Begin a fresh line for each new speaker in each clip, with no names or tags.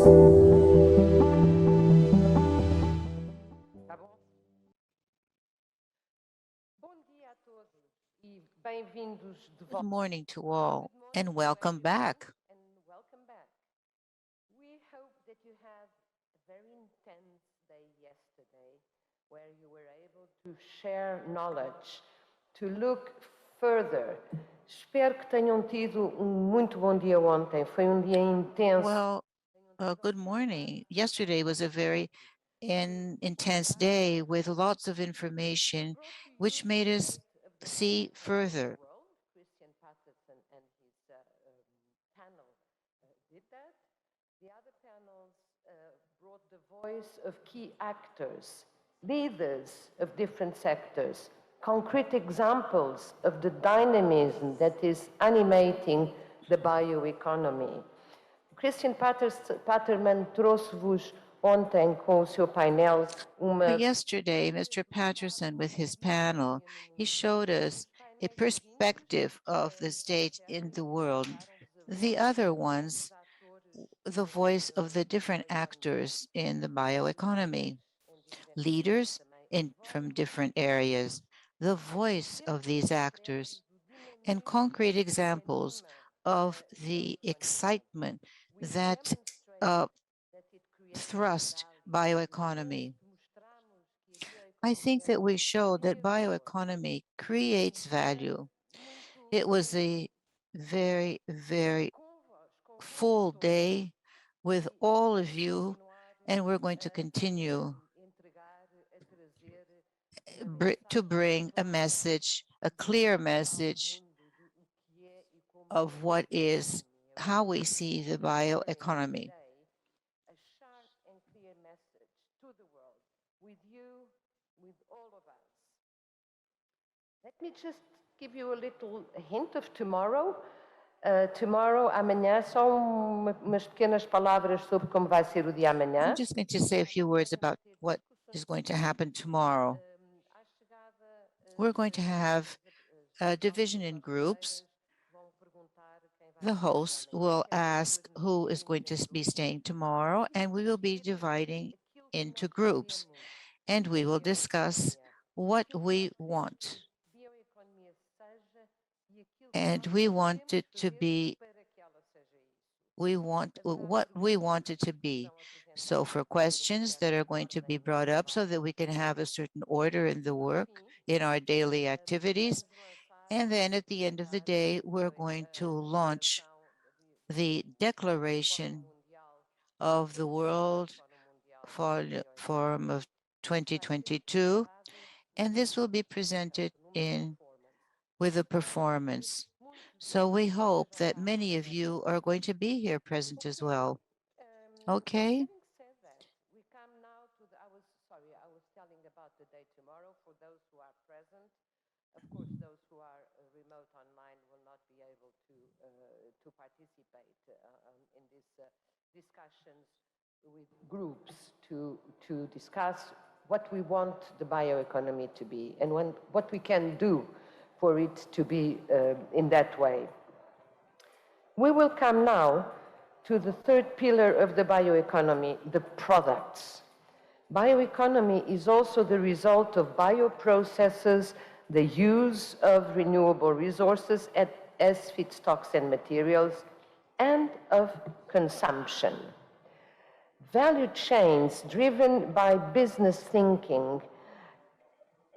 Good morning to all, and welcome back.
We hope that you had a very intense day yesterday, where you were able to share knowledge, to look further. Espero que tenham tido muito bom dia ontem. Foi dia intenso.
Well, good morning. Yesterday was a very intense day with lots of information, which made us see further.
Christian Patterson and his panel did that. The other panels brought the voice of key actors, leaders of different sectors, concrete examples of the dynamism that is animating the bioeconomy. Christian Patterman trouxe-vos ontem com o seu painel uma...
Yesterday, Mr. Patterson, with his panel, he showed us a perspective of the state in the world. The other ones, the voice of the different actors in the bioeconomy, leaders from different areas, the voice of these actors, and concrete examples of the excitement that thrust bioeconomy. I think that we showed that bioeconomy creates value. It was a very, very full day with all of you, and we're going to continue to bring a message, a clear message of what is, how we see the bioeconomy.
A sharp and clear message to the world, with you, with all of us. Let me just give you a little hint of tomorrow. Tomorrow, amanhã, só umas pequenas palavras sobre como vai ser o dia amanhã.
I'm just going to say a few words about what is going to happen tomorrow. We're going to have a division in groups. The host will ask who is going to be staying tomorrow, and we will be dividing into groups, and we will discuss what we want. And we want it to be, what we want it to be. So for questions that are going to be brought up so that we can have a certain order in the work, in our daily activities. And then at the end of the day, we're going to launch the declaration of the World Forum of 2022, and this will be presented with a performance. So we hope that many of you are going to be here present as well. Okay?
Having said that, we come now to I was telling about the day tomorrow for those who are present. Of course, those who are remote online will not be able to participate in these discussions with groups to discuss what we want the bioeconomy to be and what we can do for it to be in that way. We will come now to the third pillar of the bioeconomy, the products. Bioeconomy is also the result of bioprocesses, the use of renewable resources as feedstocks and materials, and of consumption. Value chains driven by business thinking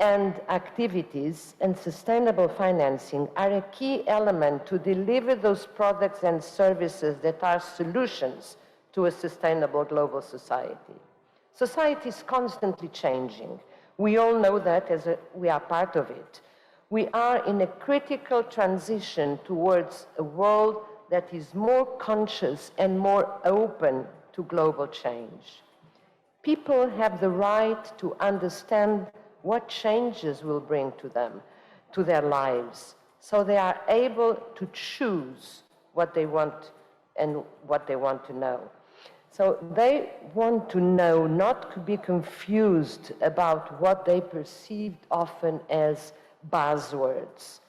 and activities and sustainable financing are a key element to deliver those products and services that are solutions to a sustainable global society. Society is constantly changing. We all know that as we are part of it. We are in a critical transition towards a world that is more conscious and more open to global change. People have the right to understand what changes will bring to them, to their lives, so they are able to choose what they want and what they want to know. So they want to know, not to be confused about what they perceived often as buzzwords.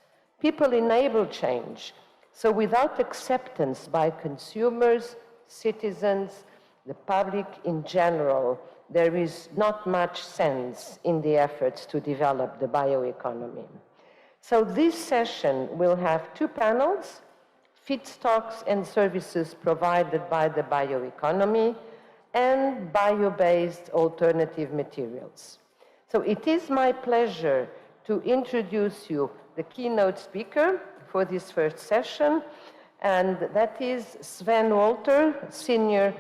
People enable change. So without acceptance by consumers, citizens, the public in general, there is not much sense in the efforts to develop the bioeconomy. So this session will have two panels, feedstocks and services provided by the bioeconomy, and bio-based alternative materials. So it is my pleasure to introduce you the keynote speaker for this first session, and that is Sven Walter, Senior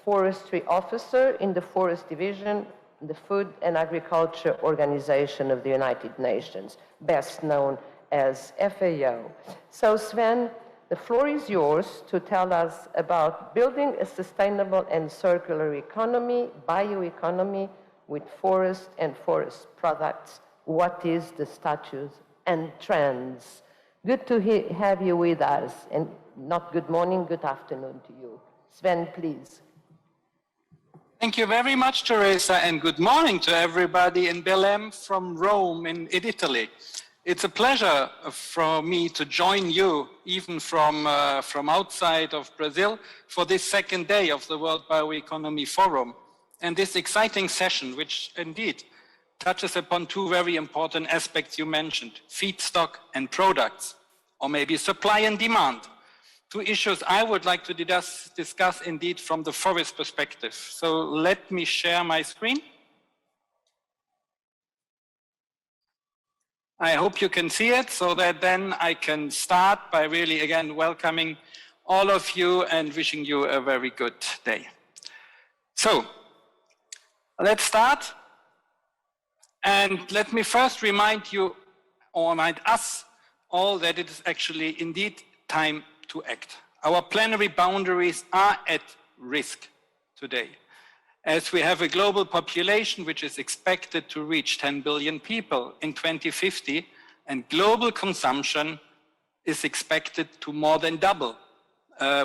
Forestry Officer in the Forest Division, the Food and Agriculture Organization of the United Nations, best known as FAO. So Sven, the floor is yours to tell us about building a sustainable and circular economy, bioeconomy with forest and forest products. What is the status and trends? Good to have you with us, and not good morning, good afternoon to you. Sven, please.
Thank you very much, Teresa, and good morning to everybody in Belém from Rome in Italy. It's a pleasure for me to join you, even from outside of Brazil, for this second day of the World BioEconomy Forum, and this exciting session, which indeed touches upon two very important aspects you mentioned, feedstock and products, or maybe supply and demand. Two issues I would like to discuss indeed from the forest perspective. So let me share my screen. I hope you can see it, so that then I can start by really again welcoming all of you and wishing you a very good day. So let's start, and let me first remind you, or remind us all, that it is actually indeed time to act. Our planetary boundaries are at risk today, as we have a global population which is expected to reach 10 billion people in 2050, and global consumption is expected to more than double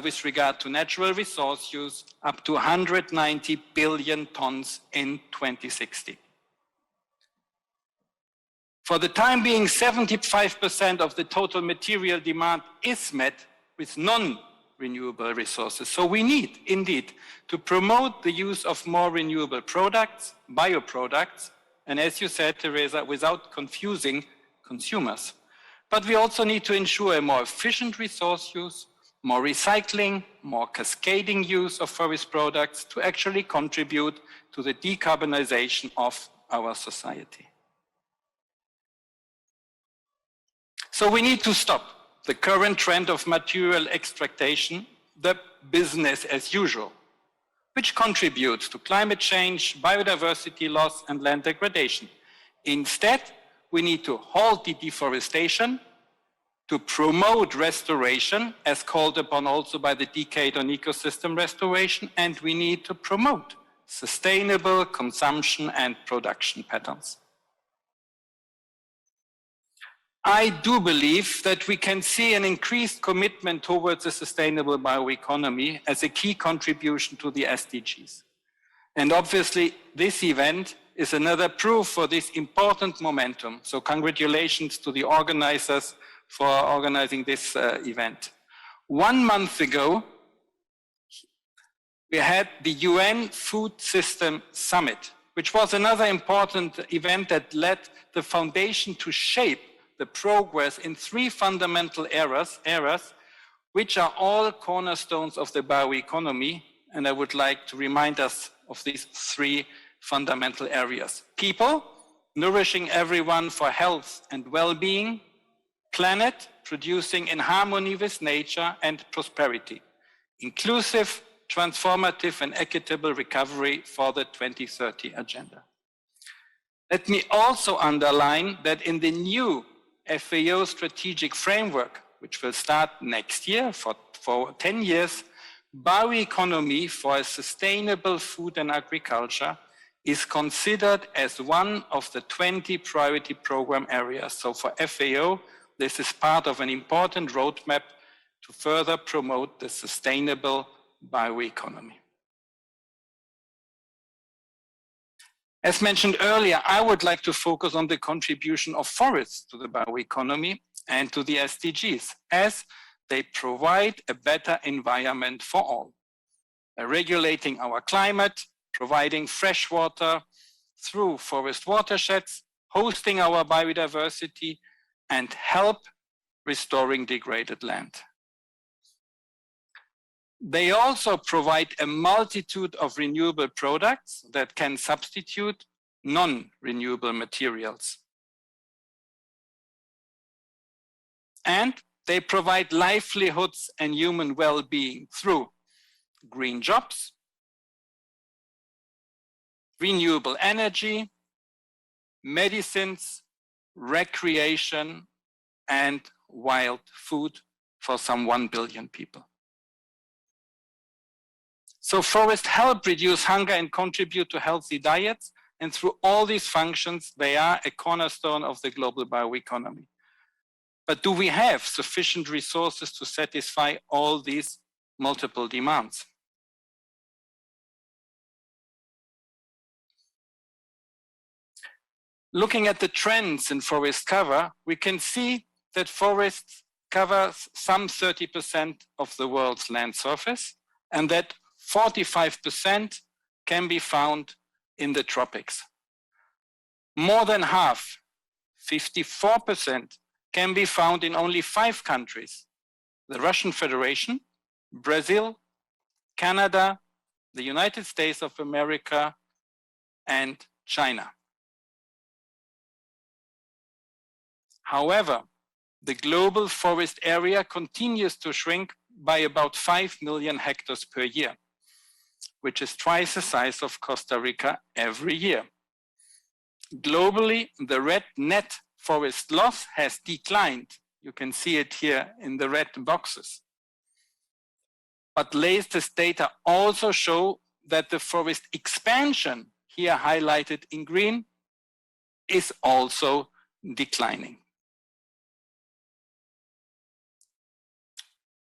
with regard to natural resource use, up to 190 billion tons in 2060. For the time being, 75% of the total material demand is met with non-renewable resources. So we need, indeed, to promote the use of more renewable products, bioproducts, and as you said, Teresa, without confusing consumers. But we also need to ensure a more efficient resource use, more recycling, more cascading use of forest products to actually contribute to the decarbonization of our society. So we need to stop the current trend of material extraction, the business as usual, which contributes to climate change, biodiversity loss, and land degradation. Instead, we need to halt the deforestation, to promote restoration, as called upon also by the Decade on Ecosystem Restoration, and we need to promote sustainable consumption and production patterns. I do believe that we can see an increased commitment towards a sustainable bioeconomy as a key contribution to the SDGs. And obviously, this event is another proof for this important momentum. So congratulations to the organizers for organizing this event. 1 month ago, we had the UN Food System Summit, which was another important event that led the foundation to shape the progress in 3 fundamental areas, which are all cornerstones of the bioeconomy. And I would like to remind us of these 3 fundamental areas. People, nourishing everyone for health and well-being. Planet, producing in harmony with nature and prosperity. Inclusive, transformative, and equitable recovery for the 2030 agenda. Let me also underline that in the new FAO strategic framework, which will start next year for 10 years, bioeconomy for a sustainable food and agriculture is considered as one of the 20 priority program areas. So for FAO, this is part of an important roadmap to further promote the sustainable bioeconomy. As mentioned earlier, I would like to focus on the contribution of forests to the bioeconomy and to the SDGs, as they provide a better environment for all. regulating our climate, providing fresh water through forest watersheds, hosting our biodiversity, and help restoring degraded land. They also provide a multitude of renewable products that can substitute non-renewable materials. And they provide livelihoods and human well-being through green jobs, renewable energy, medicines, recreation, and wild food for some 1 billion people. So forests help reduce hunger and contribute to healthy diets, and through all these functions, they are a cornerstone of the global bioeconomy. But do we have sufficient resources to satisfy all these multiple demands? Looking at the trends in forest cover, we can see that forests cover some 30% of the world's land surface, and that 45% can be found in the tropics. More than half, 54%, can be found in only 5 countries: the Russian Federation, Brazil, Canada, the United States of America, and China. However, the global forest area continues to shrink by about 5 million hectares per year, which is twice the size of Costa Rica every year. Globally, the red net forest loss has declined. You can see it here in the red boxes. But latest data also show that the forest expansion, here highlighted in green, is also declining.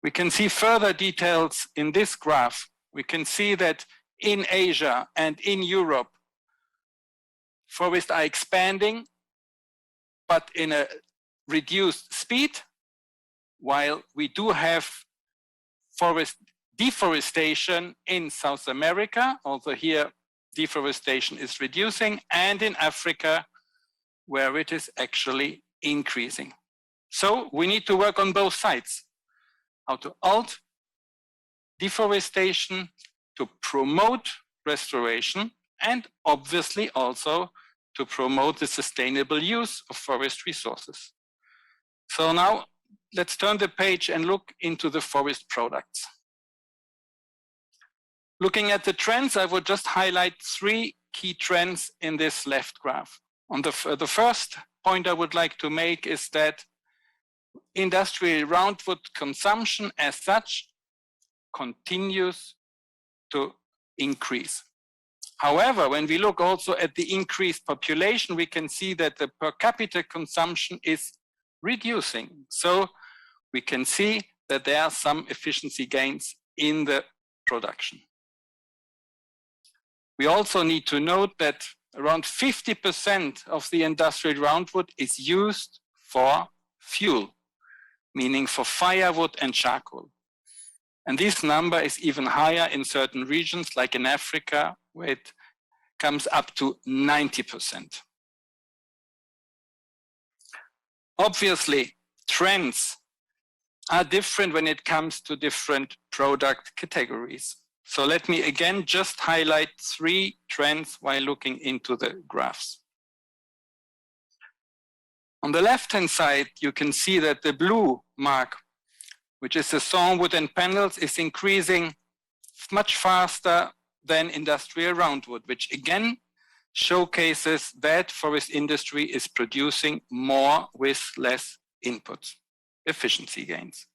We can see further details in this graph. We can see that in Asia and in Europe, forests are expanding, but in a reduced speed, while we do have forest deforestation in South America, although here deforestation is reducing, and in Africa, where it is actually increasing. So we need to work on both sides. How to halt deforestation, to promote restoration, and obviously also to promote the sustainable use of forest resources. So now let's turn the page and look into the forest products. Looking at the trends, I would just highlight 3 key trends in this left graph. On the first point I would like to make is that industrial roundwood consumption as such continues to increase. However, when we look also at the increased population, we can see that the per capita consumption is reducing. So we can see that there are some efficiency gains in the production. We also need to note that around 50% of the industrial roundwood is used for fuel, meaning for firewood and charcoal. And this number is even higher in certain regions, like in Africa, where it comes up to 90%. Obviously, trends are different when it comes to different product categories. So let me again just highlight 3 trends while looking into the graphs. On the left-hand side, you can see that the blue mark, which is the sawnwood and panels, is increasing much faster than industrial roundwood, which again showcases that forest industry is producing more with less inputs, efficiency gains.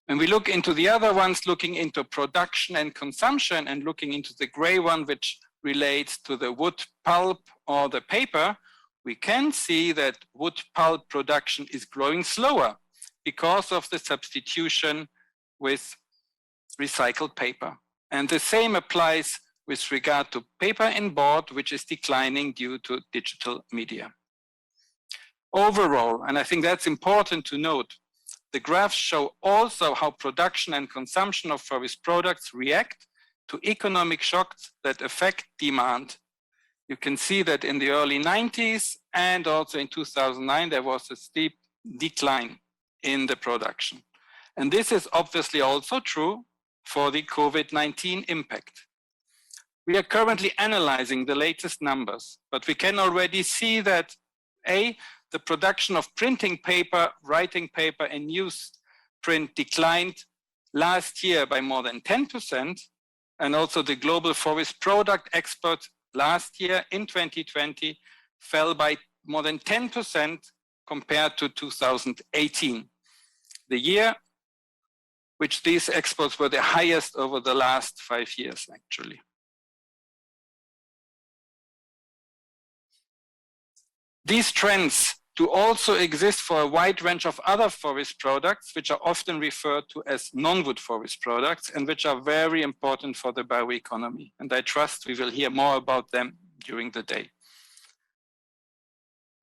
When we look into the other ones, looking into production and consumption, and looking into the gray one, which relates to the wood pulp or the paper, we can see that wood pulp production is growing slower because of the substitution with recycled paper. And the same applies with regard to paper and board, which is declining due to digital media. Overall, and I think that's important to note, the graphs show also how production and consumption of forest products react to economic shocks that affect demand. You can see that in the early 90s and also in 2009, there was a steep decline in the production. And this is obviously also true for the COVID-19 impact. We are currently analyzing the latest numbers, but we can already see that the production of printing paper, writing paper, and newsprint declined last year by more than 10%, and also the global forest product exports last year in 2020 fell by more than 10% compared to 2018, the year which these exports were the highest over the last 5 years, actually. These trends do also exist for a wide range of other forest products, which are often referred to as non-wood forest products and which are very important for the bioeconomy. And I trust we will hear more about them during the day.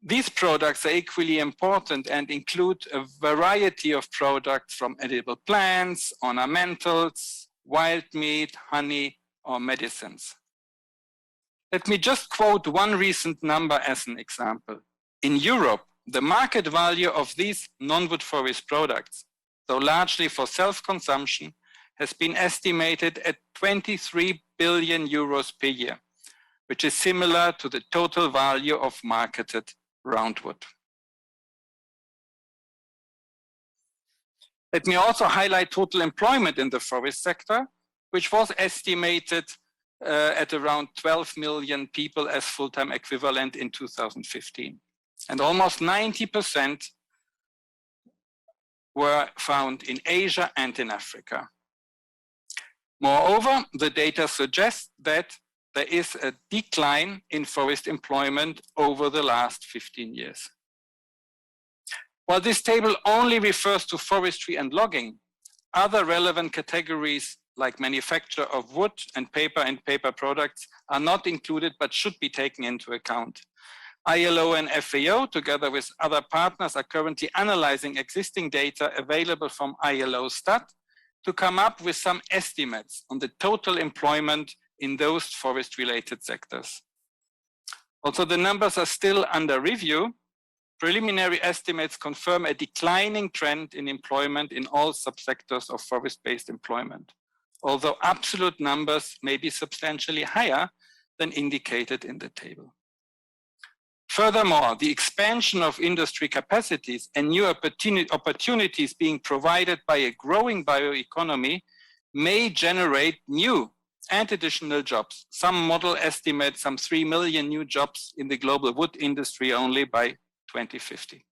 These products are equally important and include a variety of products from edible plants, ornamentals, wild meat, honey, or medicines. Let me just quote one recent number as an example. In Europe, the market value of these non-wood forest products, though largely for self-consumption, has been estimated at 23 billion euros per year, which is similar to the total value of marketed roundwood. Let me also highlight total employment in the forest sector, which was estimated at around 12 million people as full-time equivalent in 2015. And almost 90% were found in Asia and in Africa. Moreover, the data suggests that there is a decline in forest employment over the last 15 years. While this table only refers to forestry and logging, other relevant categories like manufacture of wood and paper products are not included but should be taken into account. ILO and FAO, together with other partners, are currently analyzing existing data available from ILO Stat to come up with some estimates on the total employment in those forest-related sectors. Also, the numbers are still under review. Preliminary estimates confirm a declining trend in employment in all subsectors of forest-based employment, although absolute numbers may be substantially higher than indicated in the table. Furthermore, the expansion of industry capacities and new opportunities being provided by a growing bioeconomy may generate new and additional jobs. Some model estimate some 3 million new jobs in the global wood industry only by 2050.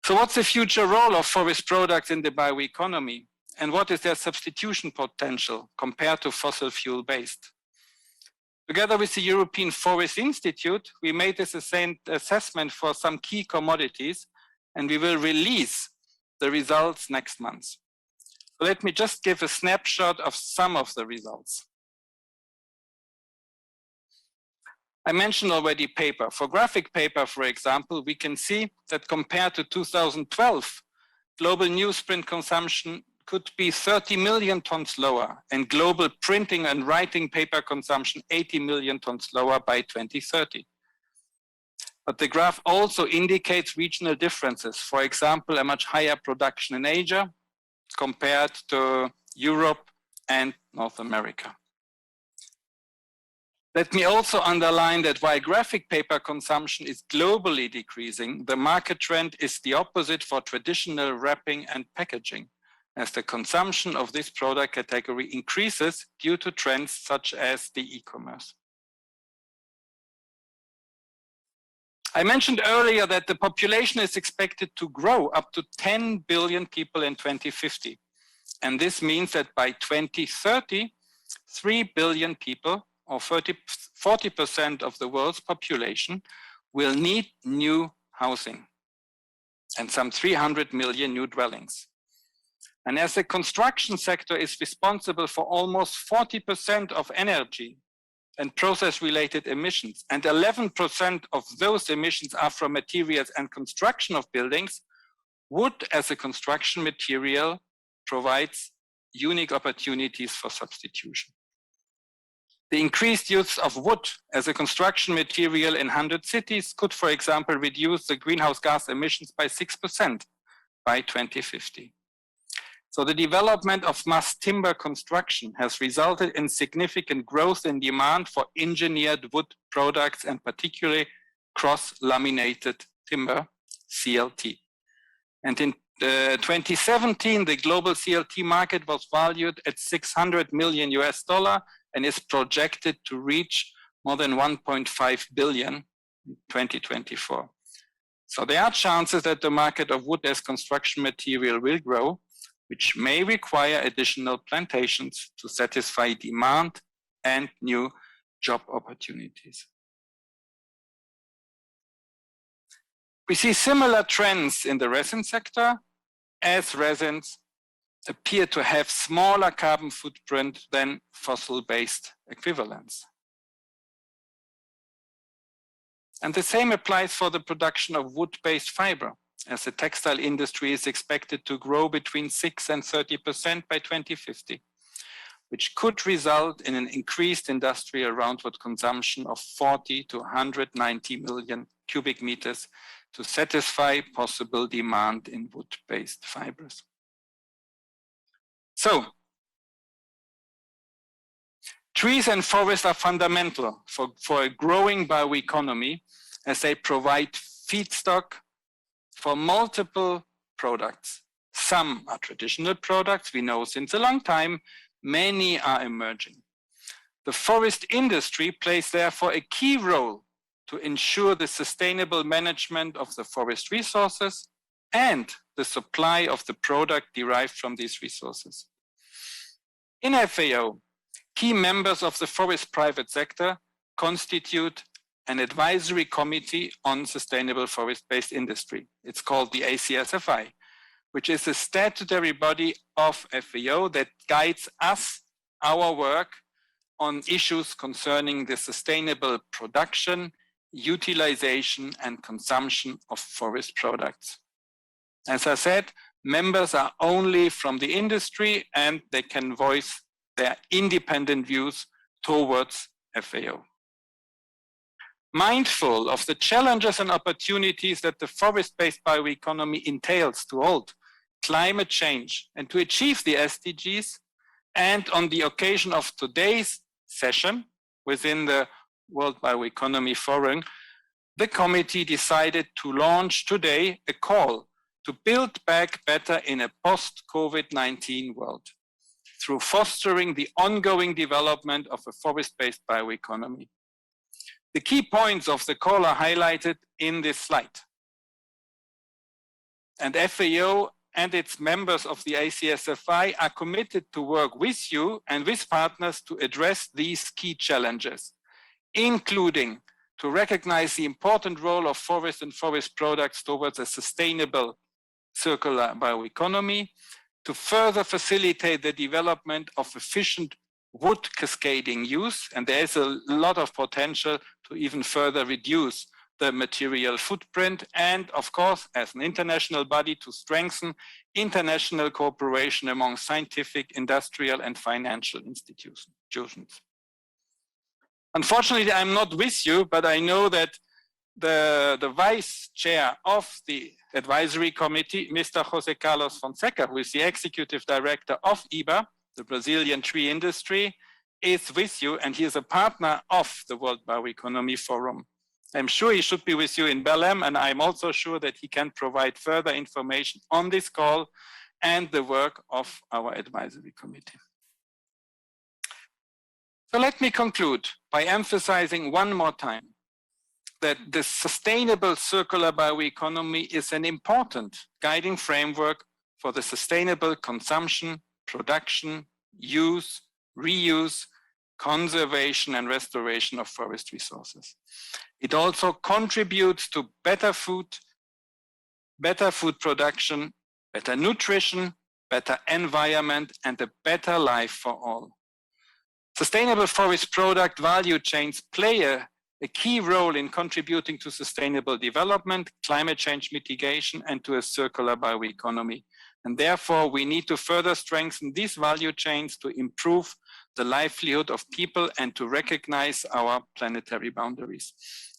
So what's the future role of forest products in the bioeconomy? And what is their substitution potential compared to fossil fuel based? Together with the European Forest Institute, we made this assessment for some key commodities, and we will release the results next month. So let me just give a snapshot of some of the results. I mentioned already paper. For graphic paper, for example, we can see that compared to 2012, global newsprint consumption could be 30 million tons lower, and global printing and writing paper consumption 80 million tons lower by 2030. But the graph also indicates regional differences. For example, a much higher production in Asia compared to Europe and North America. Let me also underline that while graphic paper consumption is globally decreasing, the market trend is the opposite for traditional wrapping and packaging, as the consumption of this product category increases due to trends such as the e-commerce. I mentioned earlier that the population is expected to grow up to 10 billion people in 2050. And this means that by 2030, 3 billion people, or 40% of the world's population, will need new housing and some 300 million new dwellings. And as the construction sector is responsible for almost 40% of energy and process-related emissions, and 11% of those emissions are from materials and construction of buildings, wood as a construction material provides unique opportunities for substitution. The increased use of wood as a construction material in 100 cities could, for example, reduce the greenhouse gas emissions by 6% by 2050. So the development of mass timber construction has resulted in significant growth in demand for engineered wood products and particularly cross-laminated timber, CLT. And in 2017, the global CLT market was valued at $600 million and is projected to reach more than 1.5 billion in 2024. So there are chances that the market of wood as construction material will grow, which may require additional plantations to satisfy demand and new job opportunities. We see similar trends in the resin sector, as resins appear to have smaller carbon footprint than fossil-based equivalents. And the same applies for the production of wood-based fiber, as the textile industry is expected to grow between 6 and 30% by 2050, which could result in an increased industrial roundwood consumption of 40 to 190 million cubic meters to satisfy possible demand in wood-based fibers. So, trees and forests are fundamental for a growing bioeconomy as they provide feedstock for multiple products. Some are traditional products we know since a long time, many are emerging. The forest industry plays therefore a key role to ensure the sustainable management of the forest resources and the supply of the product derived from these resources. In FAO, key members of the forest private sector constitute an advisory committee on sustainable forest-based industry. It's called the ACSFI, which is a statutory body of FAO that guides us, our work, on issues concerning the sustainable production, utilization, and consumption of forest products. As I said, members are only from the industry and they can voice their independent views towards FAO. Mindful of the challenges and opportunities that the forest-based bioeconomy entails to halt climate change and to achieve the SDGs, and on the occasion of today's session within the World BioEconomy Forum, the committee decided to launch today a call to build back better in a post-COVID-19 world through fostering the ongoing development of a forest-based bioeconomy. The key points of the call are highlighted in this slide. And FAO and its members of the ACSFI are committed to work with you and with partners to address these key challenges, including to recognize the important role of forest and forest products towards a sustainable circular bioeconomy, to further facilitate the development of efficient wood cascading use, and there is a lot of potential to even further reduce the material footprint, and of course, as an international body, to strengthen international cooperation among scientific, industrial, and financial institutions. Unfortunately, I'm not with you, but I know that the vice chair of the advisory committee, Mr. José Carlos Fonseca, who is the executive director of IBA, the Brazilian tree industry, is with you, and he is a partner of the World BioEconomy Forum. I'm sure he should be with you in Belém, and I'm also sure that he can provide further information on this call and the work of our advisory committee. So let me conclude by emphasizing one more time that the sustainable circular bioeconomy is an important guiding framework for the sustainable consumption, production, use, reuse, conservation, and restoration of forest resources. It also contributes to better food production, better nutrition, better environment, and a better life for all. Sustainable forest product value chains play a key role in contributing to sustainable development, climate change mitigation, and to a circular bioeconomy. And therefore, we need to further strengthen these value chains to improve the livelihood of people and to recognize our planetary boundaries.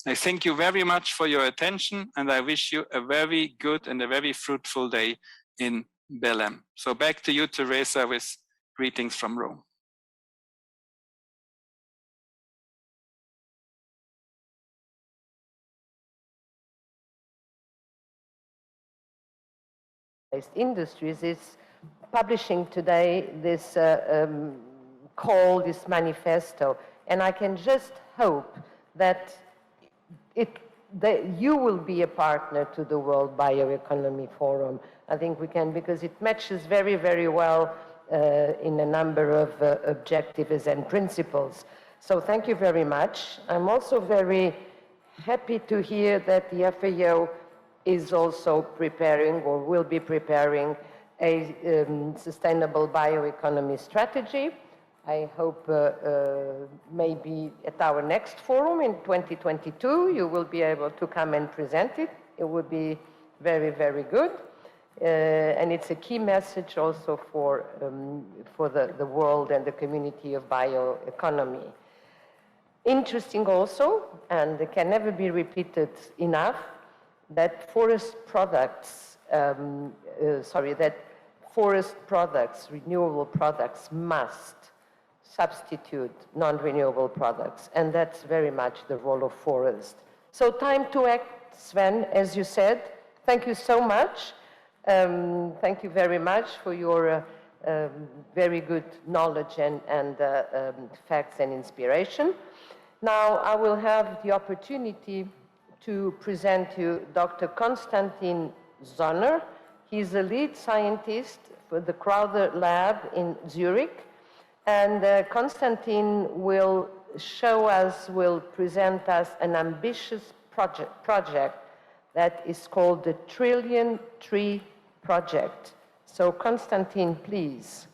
I thank you very much for your attention, and I wish you a very good and a very fruitful day in Belém. So back to you, Teresa, with greetings from Rome.
Industries is publishing today this call, this manifesto, and I can just hope that you will be a partner to the World BioEconomy Forum. I think we can, because it matches very, very well in a number of objectives and principles. So thank you very much. I'm also very happy to hear that the FAO is also preparing or will be preparing a sustainable bioeconomy strategy. I hope maybe at our next forum in 2022, you will be able to come and present it. It would be very, very good. And it's a key message also for the world and the community of bioeconomy. Interesting also, and it can never be repeated enough, that forest products, renewable products must substitute non-renewable products, and that's very much the role of forest. So time to act, Sven, as you said. Thank you so much. Thank you very much for your very good knowledge and facts and inspiration. Now I will have the opportunity to present you Dr. Constantine Zoner. He's a lead scientist for the Crowther Lab in Zurich. And Constantine will present us an ambitious project that is called the Trillion Tree Project. So Constantine, please.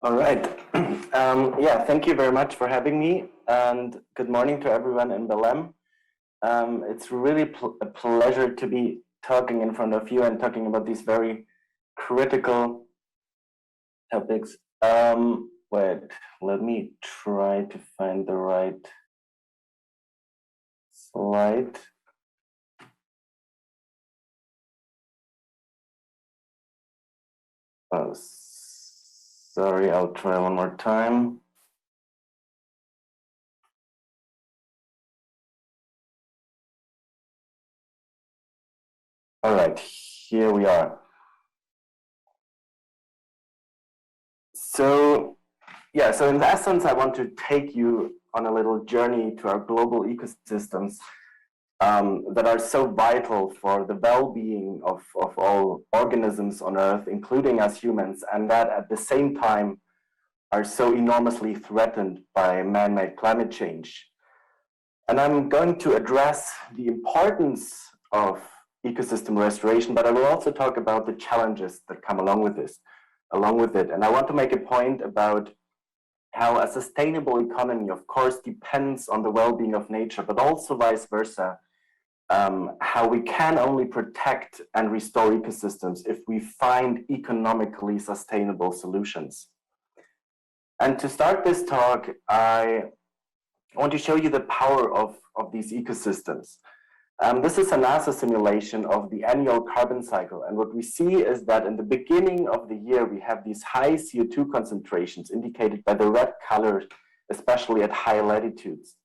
All right. Thank you very much for having me, and good morning to everyone in Belém. It's really a pleasure to be talking in front of you and talking about these very critical topics. Wait, let me try to find the right slide. Oh, sorry, I'll try one more time. All right, here we are. So in essence, I want to take you on a little journey to our global ecosystems that are so vital for the well-being of all organisms on Earth, including us humans, and that at the same time are so enormously threatened by man-made climate change. And I'm going to address the importance of ecosystem restoration, but I will also talk about the challenges that come along with it. And I want to make a point about how a sustainable economy, of course, depends on the well-being of nature, but also vice versa. How we can only protect and restore ecosystems if we find economically sustainable solutions. And to start this talk, I want to show you the power of these ecosystems. This is a NASA simulation of the annual carbon cycle. And what we see is that in the beginning of the year, we have these high CO2 concentrations indicated by the red color, especially at high latitudes.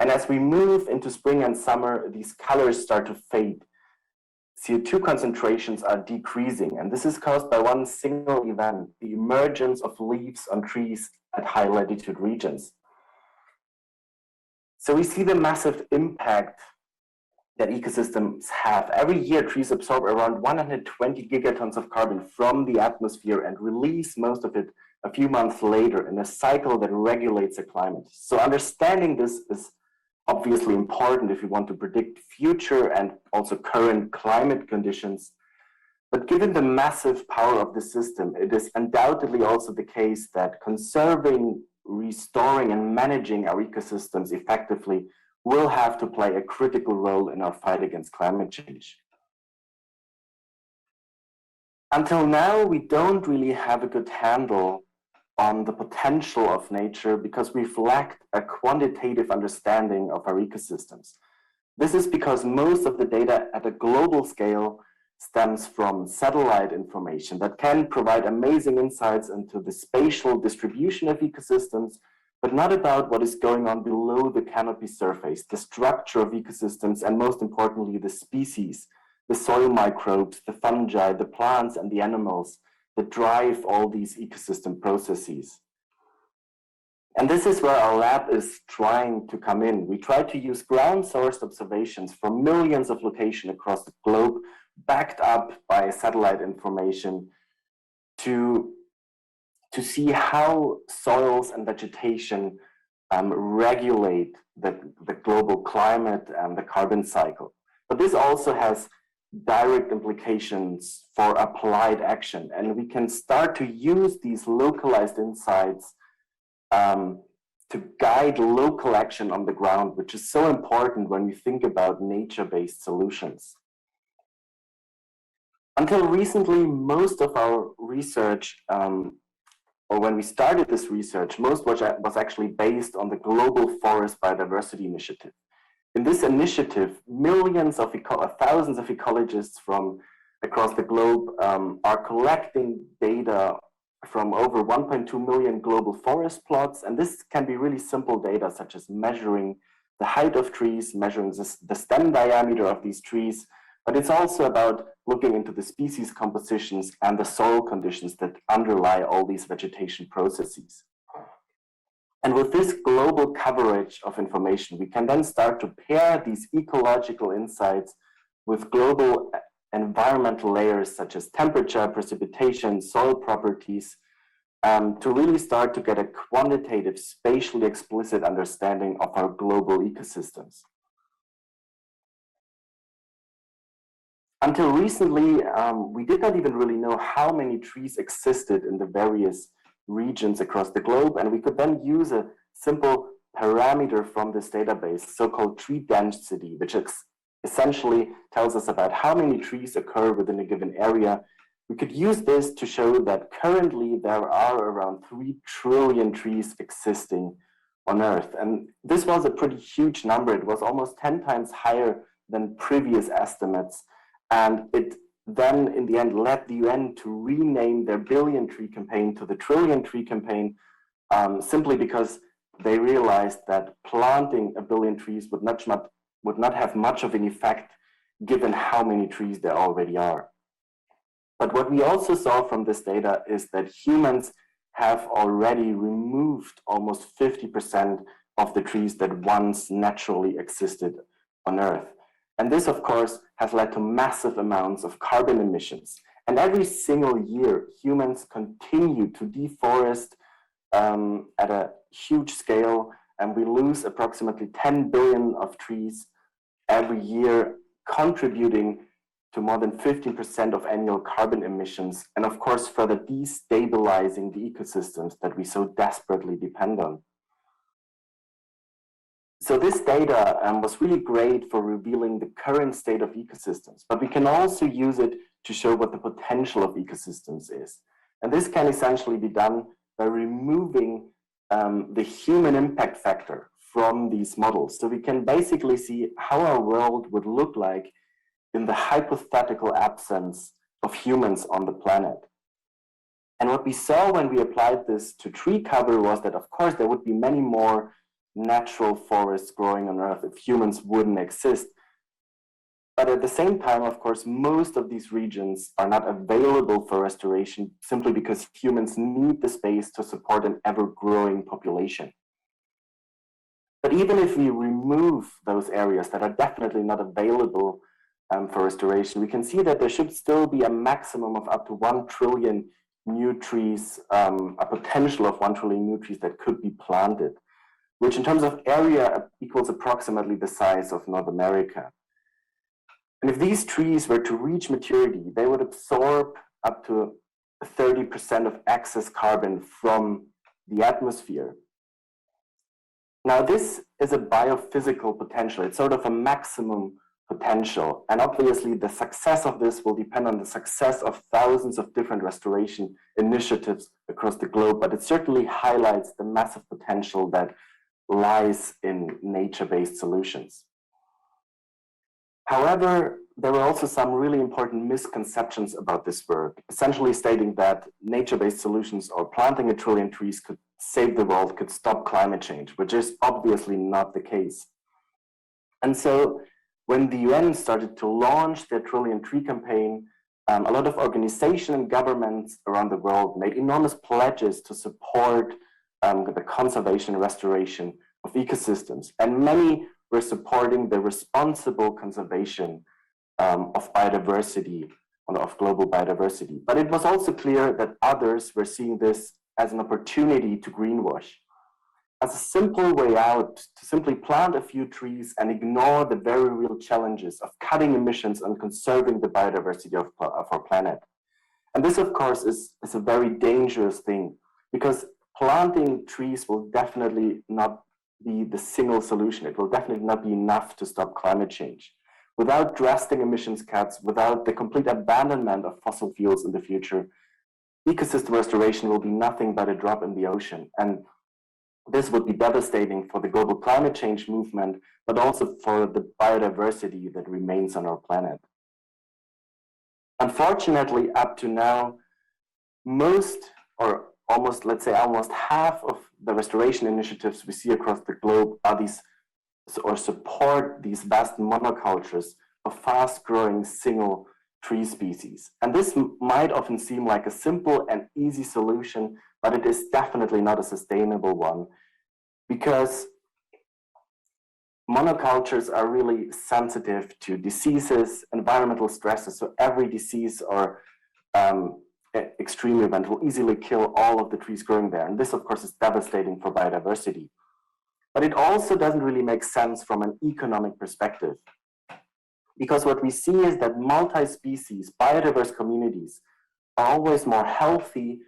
And as we move into spring and summer, these colors start to fade. CO2 concentrations are decreasing, and this is caused by one single event, the emergence of leaves on trees at high latitude regions. So we see the massive impact that ecosystems have. Every year, trees absorb around 120 gigatons of carbon from the atmosphere and release most of it a few months later in a cycle that regulates the climate. So understanding this is obviously important if you want to predict future and also current climate conditions. But given the massive power of the system, it is undoubtedly also the case that conserving, restoring, and managing our ecosystems effectively will have to play a critical role in our fight against climate change. Until now, we don't really have a good handle on the potential of nature because we've lacked a quantitative understanding of our ecosystems. This is because most of the data at a global scale stems from satellite information that can provide amazing insights into the spatial distribution of ecosystems, but not about what is going on below the canopy surface, the structure of ecosystems, and most importantly, the species, the soil microbes, the fungi, the plants, and the animals that drive all these ecosystem processes. And this is where our lab is trying to come in. We try to use ground-sourced observations from millions of locations across the globe, backed up by satellite information, to see how soils and vegetation regulate the global climate and the carbon cycle. But this also has direct implications for applied action. And we can start to use these localized insights to guide local action on the ground, which is so important when we think about nature-based solutions. Until recently, most of our research, or when we started this research, most was actually based on the Global Forest Biodiversity Initiative. In this initiative, thousands of ecologists from across the globe are collecting data from over 1.2 million global forest plots. And this can be really simple data, such as measuring the height of trees, measuring the stem diameter of these trees. But it's also about looking into the species compositions and the soil conditions that underlie all these vegetation processes. And with this global coverage of information, we can then start to pair these ecological insights with global environmental layers such as temperature, precipitation, soil properties, to really start to get a quantitative, spatially explicit understanding of our global ecosystems. Until recently, we did not even really know how many trees existed in the various regions across the globe, and we could then use a simple parameter from this database, so-called tree density, which essentially tells us about how many trees occur within a given area. We could use this to show that currently there are around 3 trillion trees existing on Earth. And this was a pretty huge number. It was almost 10 times higher than previous estimates. And it then, in the end, led the UN to rename their billion tree campaign to the trillion tree campaign, simply because they realized that planting a billion trees would not have much of an effect given how many trees there already are. But what we also saw from this data is that humans have already removed almost 50% of the trees that once naturally existed on Earth. And this, of course, has led to massive amounts of carbon emissions. And every single year, humans continue to deforest at a huge scale, and we lose approximately 10 billion of trees every year, contributing to more than 15% of annual carbon emissions, and of course, further destabilizing the ecosystems that we so desperately depend on. So this data was really great for revealing the current state of ecosystems, but we can also use it to show what the potential of ecosystems is. And this can essentially be done by removing the human impact factor from these models. So we can basically see how our world would look like in the hypothetical absence of humans on the planet. And what we saw when we applied this to tree cover was that, of course, there would be many more natural forests growing on Earth if humans wouldn't exist. But at the same time, of course, most of these regions are not available for restoration simply because humans need the space to support an ever-growing population. But even if we remove those areas that are definitely not available for restoration, we can see that there should still be a maximum of up to 1 trillion new trees, a potential of 1 trillion new trees that could be planted, which in terms of area equals approximately the size of North America. And if these trees were to reach maturity, they would absorb up to 30% of excess carbon from the atmosphere. Now, this is a biophysical potential. It's sort of a maximum potential. And obviously, the success of this will depend on the success of thousands of different restoration initiatives across the globe. But it certainly highlights the massive potential that lies in nature-based solutions. However, there were also some really important misconceptions about this work, essentially stating that nature-based solutions or planting 1 trillion trees could save the world, could stop climate change, which is obviously not the case. And so when the UN started to launch their Trillion Tree campaign, a lot of organizations and governments around the world made enormous pledges to support the conservation and restoration of ecosystems. And many were supporting the responsible conservation of biodiversity, of global biodiversity. But it was also clear that others were seeing this as an opportunity to greenwash, as a simple way out to simply plant a few trees and ignore the very real challenges of cutting emissions and conserving the biodiversity of our planet. And this, of course, is a very dangerous thing, because planting trees will definitely not be the single solution. It will definitely not be enough to stop climate change. Without drastic emissions cuts, without the complete abandonment of fossil fuels in the future, ecosystem restoration will be nothing but a drop in the ocean. And this would be devastating for the global climate change movement, but also for the biodiversity that remains on our planet. Unfortunately, up to now, most, or almost, let's say almost half of the restoration initiatives we see across the globe are these, or support these vast monocultures of fast-growing single tree species. And this might often seem like a simple and easy solution, but it is definitely not a sustainable one, because monocultures are really sensitive to diseases, environmental stresses. So every disease or extreme event will easily kill all of the trees growing there. And this, of course, is devastating for biodiversity. But it also doesn't really make sense from an economic perspective, because what we see is that multi-species, biodiverse communities are always more healthy,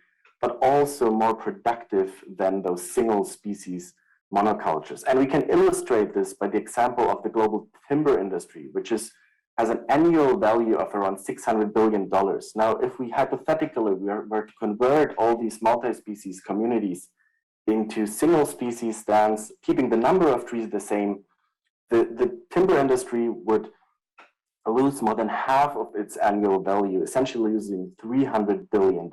but also more productive than those single species monocultures. And we can illustrate this by the example of the global timber industry, which has an annual value of around $600 billion. Now, if we hypothetically were to convert all these multi-species communities into single species stands, keeping the number of trees the same, the timber industry would lose more than half of its annual value, essentially losing $300 billion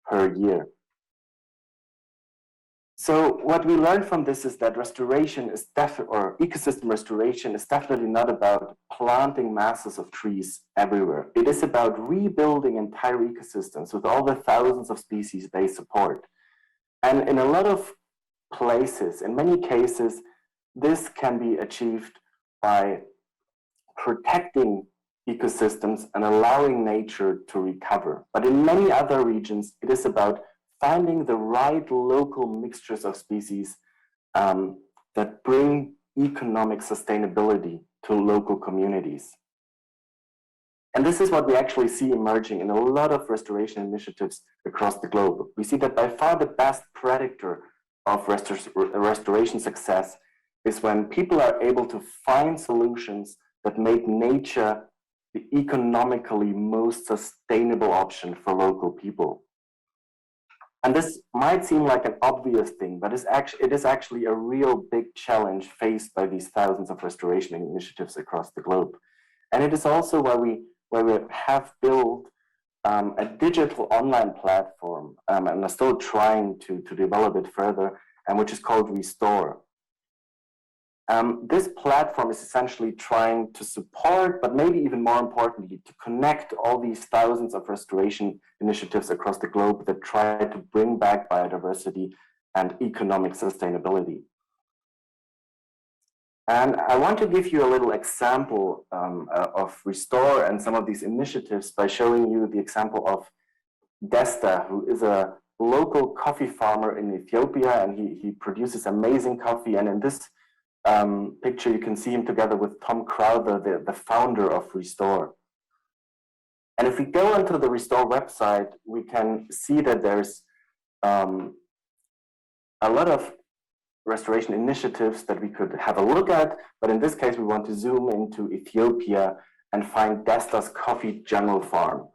per year. So what we learned from this is that restoration is or ecosystem restoration is definitely not about planting masses of trees everywhere. It is about rebuilding entire ecosystems with all the thousands of species they support. And in a lot of places, in many cases, this can be achieved by protecting ecosystems and allowing nature to recover. But in many other regions, it is about finding the right local mixtures of species that bring economic sustainability to local communities. And this is what we actually see emerging in a lot of restoration initiatives across the globe. We see that by far the best predictor of restoration success is when people are able to find solutions that make nature the economically most sustainable option for local people. And this might seem like an obvious thing, but it is actually a real big challenge faced by these thousands of restoration initiatives across the globe. And it is also why we have built a digital online platform, and are still trying to develop it further, and which is called Restore. This platform is essentially trying to support, but maybe even more importantly, to connect all these thousands of restoration initiatives across the globe that try to bring back biodiversity and economic sustainability. And I want to give you a little example of Restore and some of these initiatives by showing you the example of Desta, who is a local coffee farmer in Ethiopia, and he produces amazing coffee. And in this picture, you can see him together with Tom Crowther, the founder of Restore. And if we go onto the Restore website, we can see that there's a lot of restoration initiatives that we could have a look at, but in this case, we want to zoom into Ethiopia and find Desta's coffee general farm.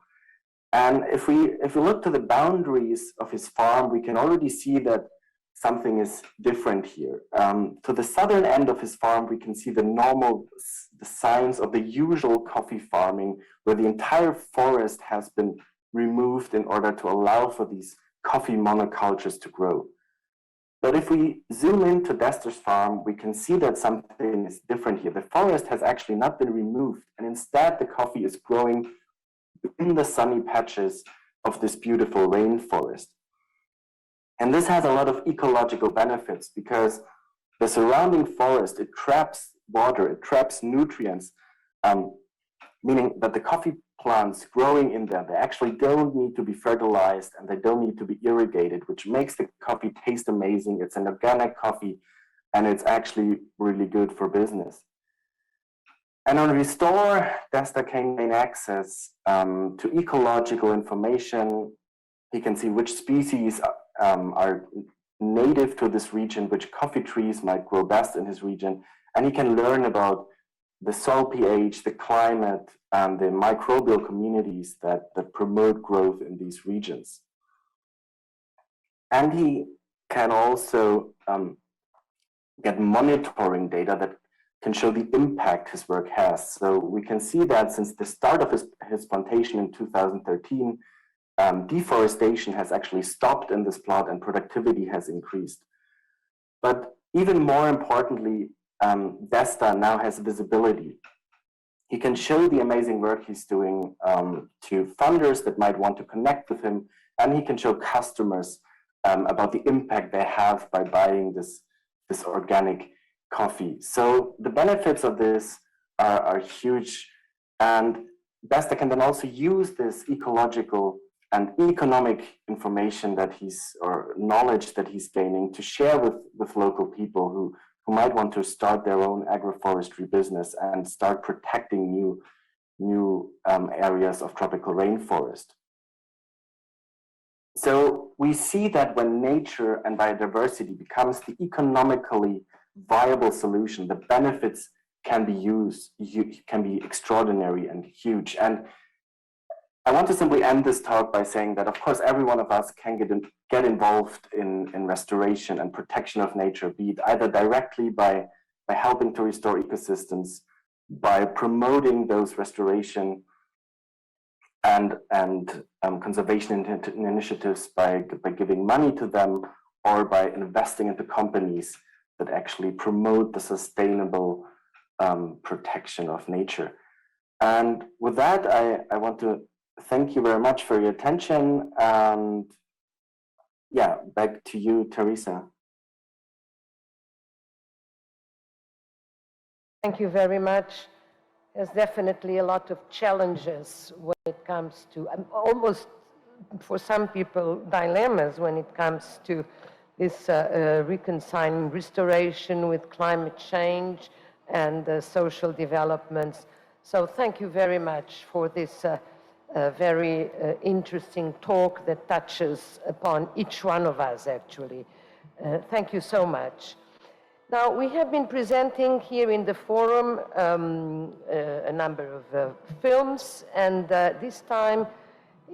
And if we look to the boundaries of his farm, we can already see that something is different here. To the southern end of his farm, we can see the signs of the usual coffee farming, where the entire forest has been removed in order to allow for these coffee monocultures to grow. But if we zoom into Desta's farm, we can see that something is different here. The forest has actually not been removed, and instead the coffee is growing in the sunny patches of this beautiful rainforest. And this has a lot of ecological benefits because the surrounding forest, it traps water, it traps nutrients, meaning that the coffee plants growing in there, they actually don't need to be fertilized and they don't need to be irrigated, which makes the coffee taste amazing. It's an organic coffee and it's actually really good for business. And on Restore, Desta can gain access to ecological information. He can see which species are native to this region, which coffee trees might grow best in his region, and he can learn about the soil pH, the climate, and the microbial communities that promote growth in these regions. And he can also get monitoring data that can show the impact his work has. So we can see that since the start of his plantation in 2013, deforestation has actually stopped in this plot and productivity has increased. But even more importantly, Desta now has visibility. He can show the amazing work he's doing to funders that might want to connect with him, and he can show customers about the impact they have by buying this organic coffee. So the benefits of this are huge, and Desta can then also use this ecological and economic information that or knowledge that he's gaining to share with local people who might want to start their own agroforestry business and start protecting new areas of tropical rainforest. So we see that when nature and biodiversity becomes the economically viable solution, the benefits can be extraordinary and huge. And I want to simply end this talk by saying that, of course, every one of us can get involved in restoration and protection of nature, be it either directly by helping to restore ecosystems, by promoting those restoration and conservation initiatives by giving money to them, or by investing into companies that actually promote the sustainable protection of nature. And with that, I want to thank you very much for your attention, and yeah, back to you, Teresa.
Thank you very much. There's definitely a lot of challenges when it comes to, almost for some people, dilemmas when it comes to this reconciling restoration with climate change and social developments. So thank you very much for this very interesting talk that touches upon each one of us, actually. Thank you so much. Now, we have been presenting here in the forum a number of films, and this time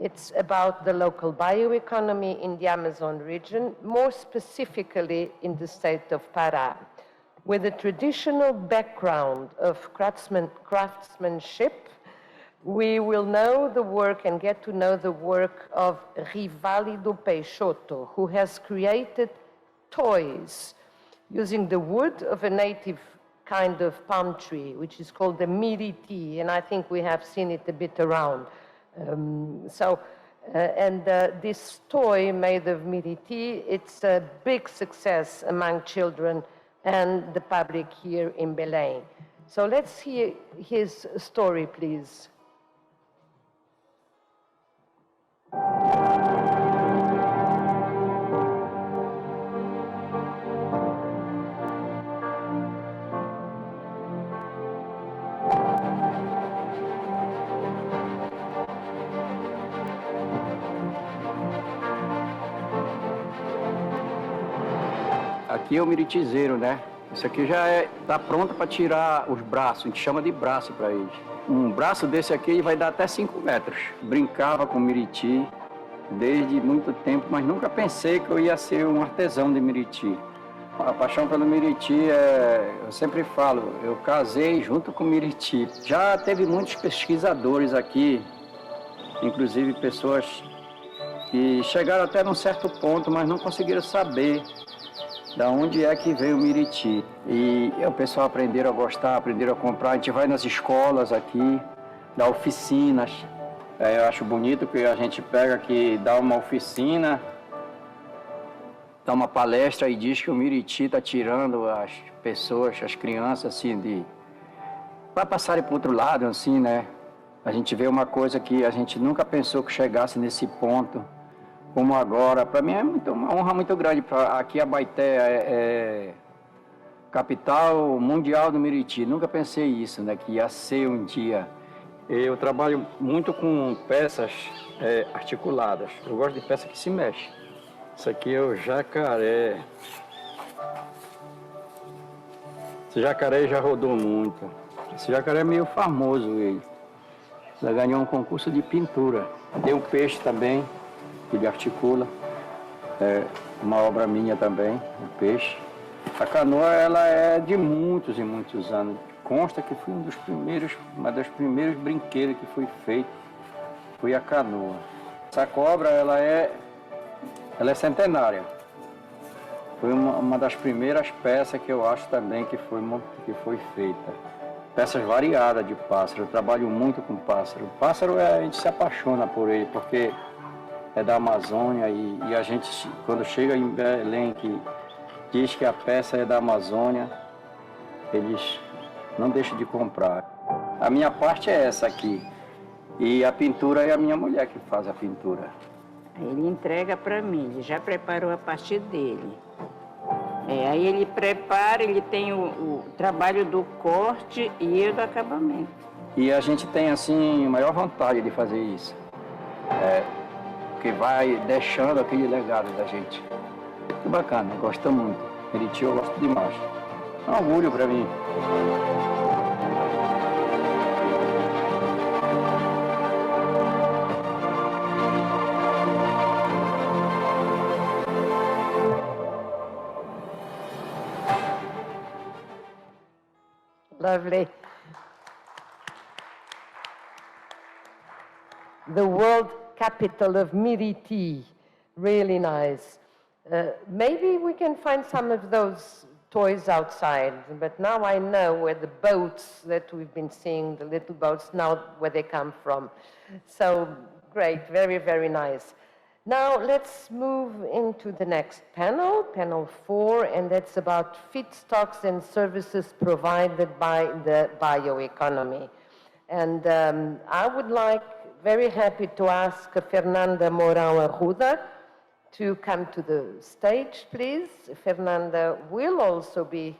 it's about the local bioeconomy in the Amazon region, more specifically in the state of Pará, with a traditional background of craftsmanship. We will know the work and get to know the work of Riválido Peixoto, who has created toys using the wood of a native kind of palm tree, which is called the miriti, and I think we have seen it a bit around. This toy made of miriti, it's a big success among children and the public here in Belém. So let's hear his story, please.
aqui é o miritizeiro, né? Isso aqui já está pronto para tirar os braços, a gente chama de braço para eles. Um braço desse aqui vai dar até 5 metros. Brincava com miriti desde muito tempo, mas nunca pensei que eu ia ser um artesão de miriti. A paixão pelo miriti, eu sempre falo, eu casei junto com o miriti. Já teve muitos pesquisadores aqui, inclusive pessoas que chegaram até num certo ponto, mas não conseguiram saber da onde é que veio o miriti. E o pessoal aprenderam a gostar, aprenderam a comprar. A gente vai nas escolas aqui, dá oficinas. Eu acho bonito que a gente pega aqui, dá uma oficina, dá uma palestra e diz que o miriti está tirando as pessoas, as crianças, assim, para passarem para o outro lado, assim, né? A gente vê uma coisa que a gente nunca pensou que chegasse nesse ponto, como agora. Para mim é uma honra muito grande. Aqui a Baeté é capital mundial do miriti. Nunca pensei isso, né? Que ia ser um dia. Eu trabalho muito com peças articuladas. Eu gosto de peça que se mexe. Isso aqui é o jacaré. Esse jacaré já rodou muito. Esse jacaré é meio famoso, ele. Já ganhou um concurso de pintura. Tem um peixe também, que ele articula. É uma obra minha também, um peixe. A canoa, ela é de muitos e muitos anos. Consta que foi um dos primeiros brinquedos que foi feito, foi a canoa. Essa cobra, ela é centenária. Foi uma das primeiras peças que eu acho também que foi feita. Peças variadas de pássaro. Eu trabalho muito com pássaro. O pássaro, a gente se apaixona por ele, porque é da Amazônia e a gente, quando chega em Belém, que diz que a peça é da Amazônia, eles não deixam de comprar. A minha parte é essa aqui. E a pintura é a minha mulher que faz a pintura.
Ele entrega para mim, ele já preparou a parte dele. Aí ele prepara, ele tem o trabalho do corte e o do acabamento.
E a gente tem, assim, a maior vontade de fazer isso. Porque vai deixando aquele legado da gente. Que bacana, gosto muito. Miriti eu gosto demais. É um orgulho para mim.
Lovely. The world capital of Miriti, really nice. Maybe we can find some of those toys outside, but now I know where the boats that we've been seeing, the little boats, now where they come from. So great, very, very nice. Now let's move into the next panel, panel 4, and that's about feedstocks and services provided by the bioeconomy. And I would like, very happy to ask Fernanda Arruda to come to the stage, please. Fernanda will also be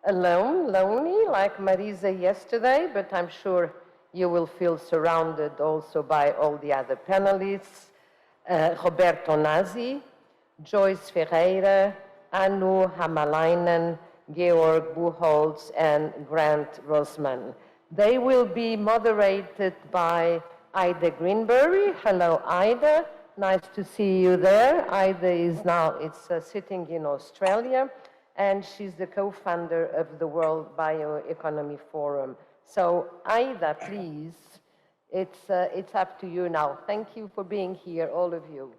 lonely, like Marisa yesterday, but I'm sure you will feel surrounded also by all the other panelists. Roberto Nasi, Joice Ferreira, Anu Hamalainen, Georg Buccholz, and Grant Rosoman. They will be moderated by Aida Greenbury. Hello, Aida. Nice to see you there. Aida is now sitting in Australia, and she's the co-founder of the World BioEconomy Forum. So, Aida, please. It's up to you now. Thank you for being here, all of you.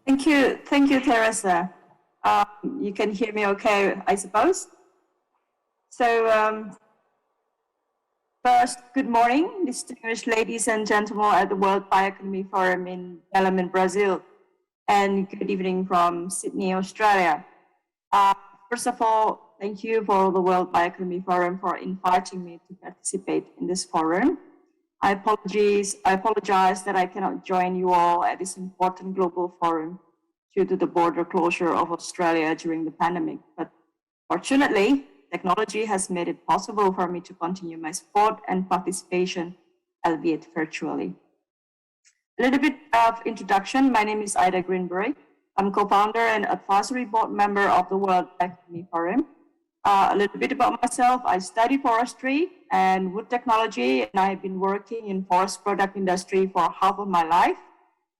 Thank you, Teresa. You can hear me okay, I suppose. So, first, good morning, distinguished ladies and gentlemen at the World BioEconomy Forum in Belém, Brazil, and good evening from Sydney, Australia. First of all, thank you for the World BioEconomy Forum for inviting me to participate in this forum. I apologize that I cannot join you all at this important global forum due to the border closure of Australia during the pandemic. But fortunately, technology has made it possible for me to continue my support and participation, albeit virtually. A little bit of introduction. My name is Aida Greenbury. I'm co-founder and advisory board member of the World BioEconomy Forum. A little bit about myself. I study forestry and wood technology, and I've been working in forest product industry for half of my life.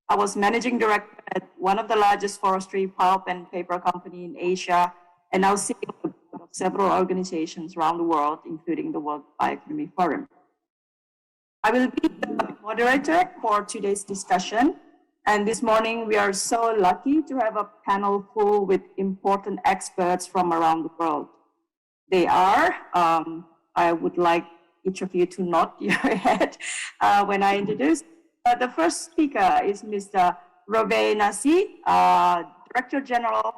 I was managing director at one of the largest forestry pulp and paper company in Asia, and now CEO of several organizations around the world, including the World BioEconomy Forum. I will be the moderator for today's discussion. And this morning, we are so lucky to have a panel full with important experts from around the world. They are, I would like each of you to nod your head when I introduce. The first speaker is Mr. Nasi, Director General,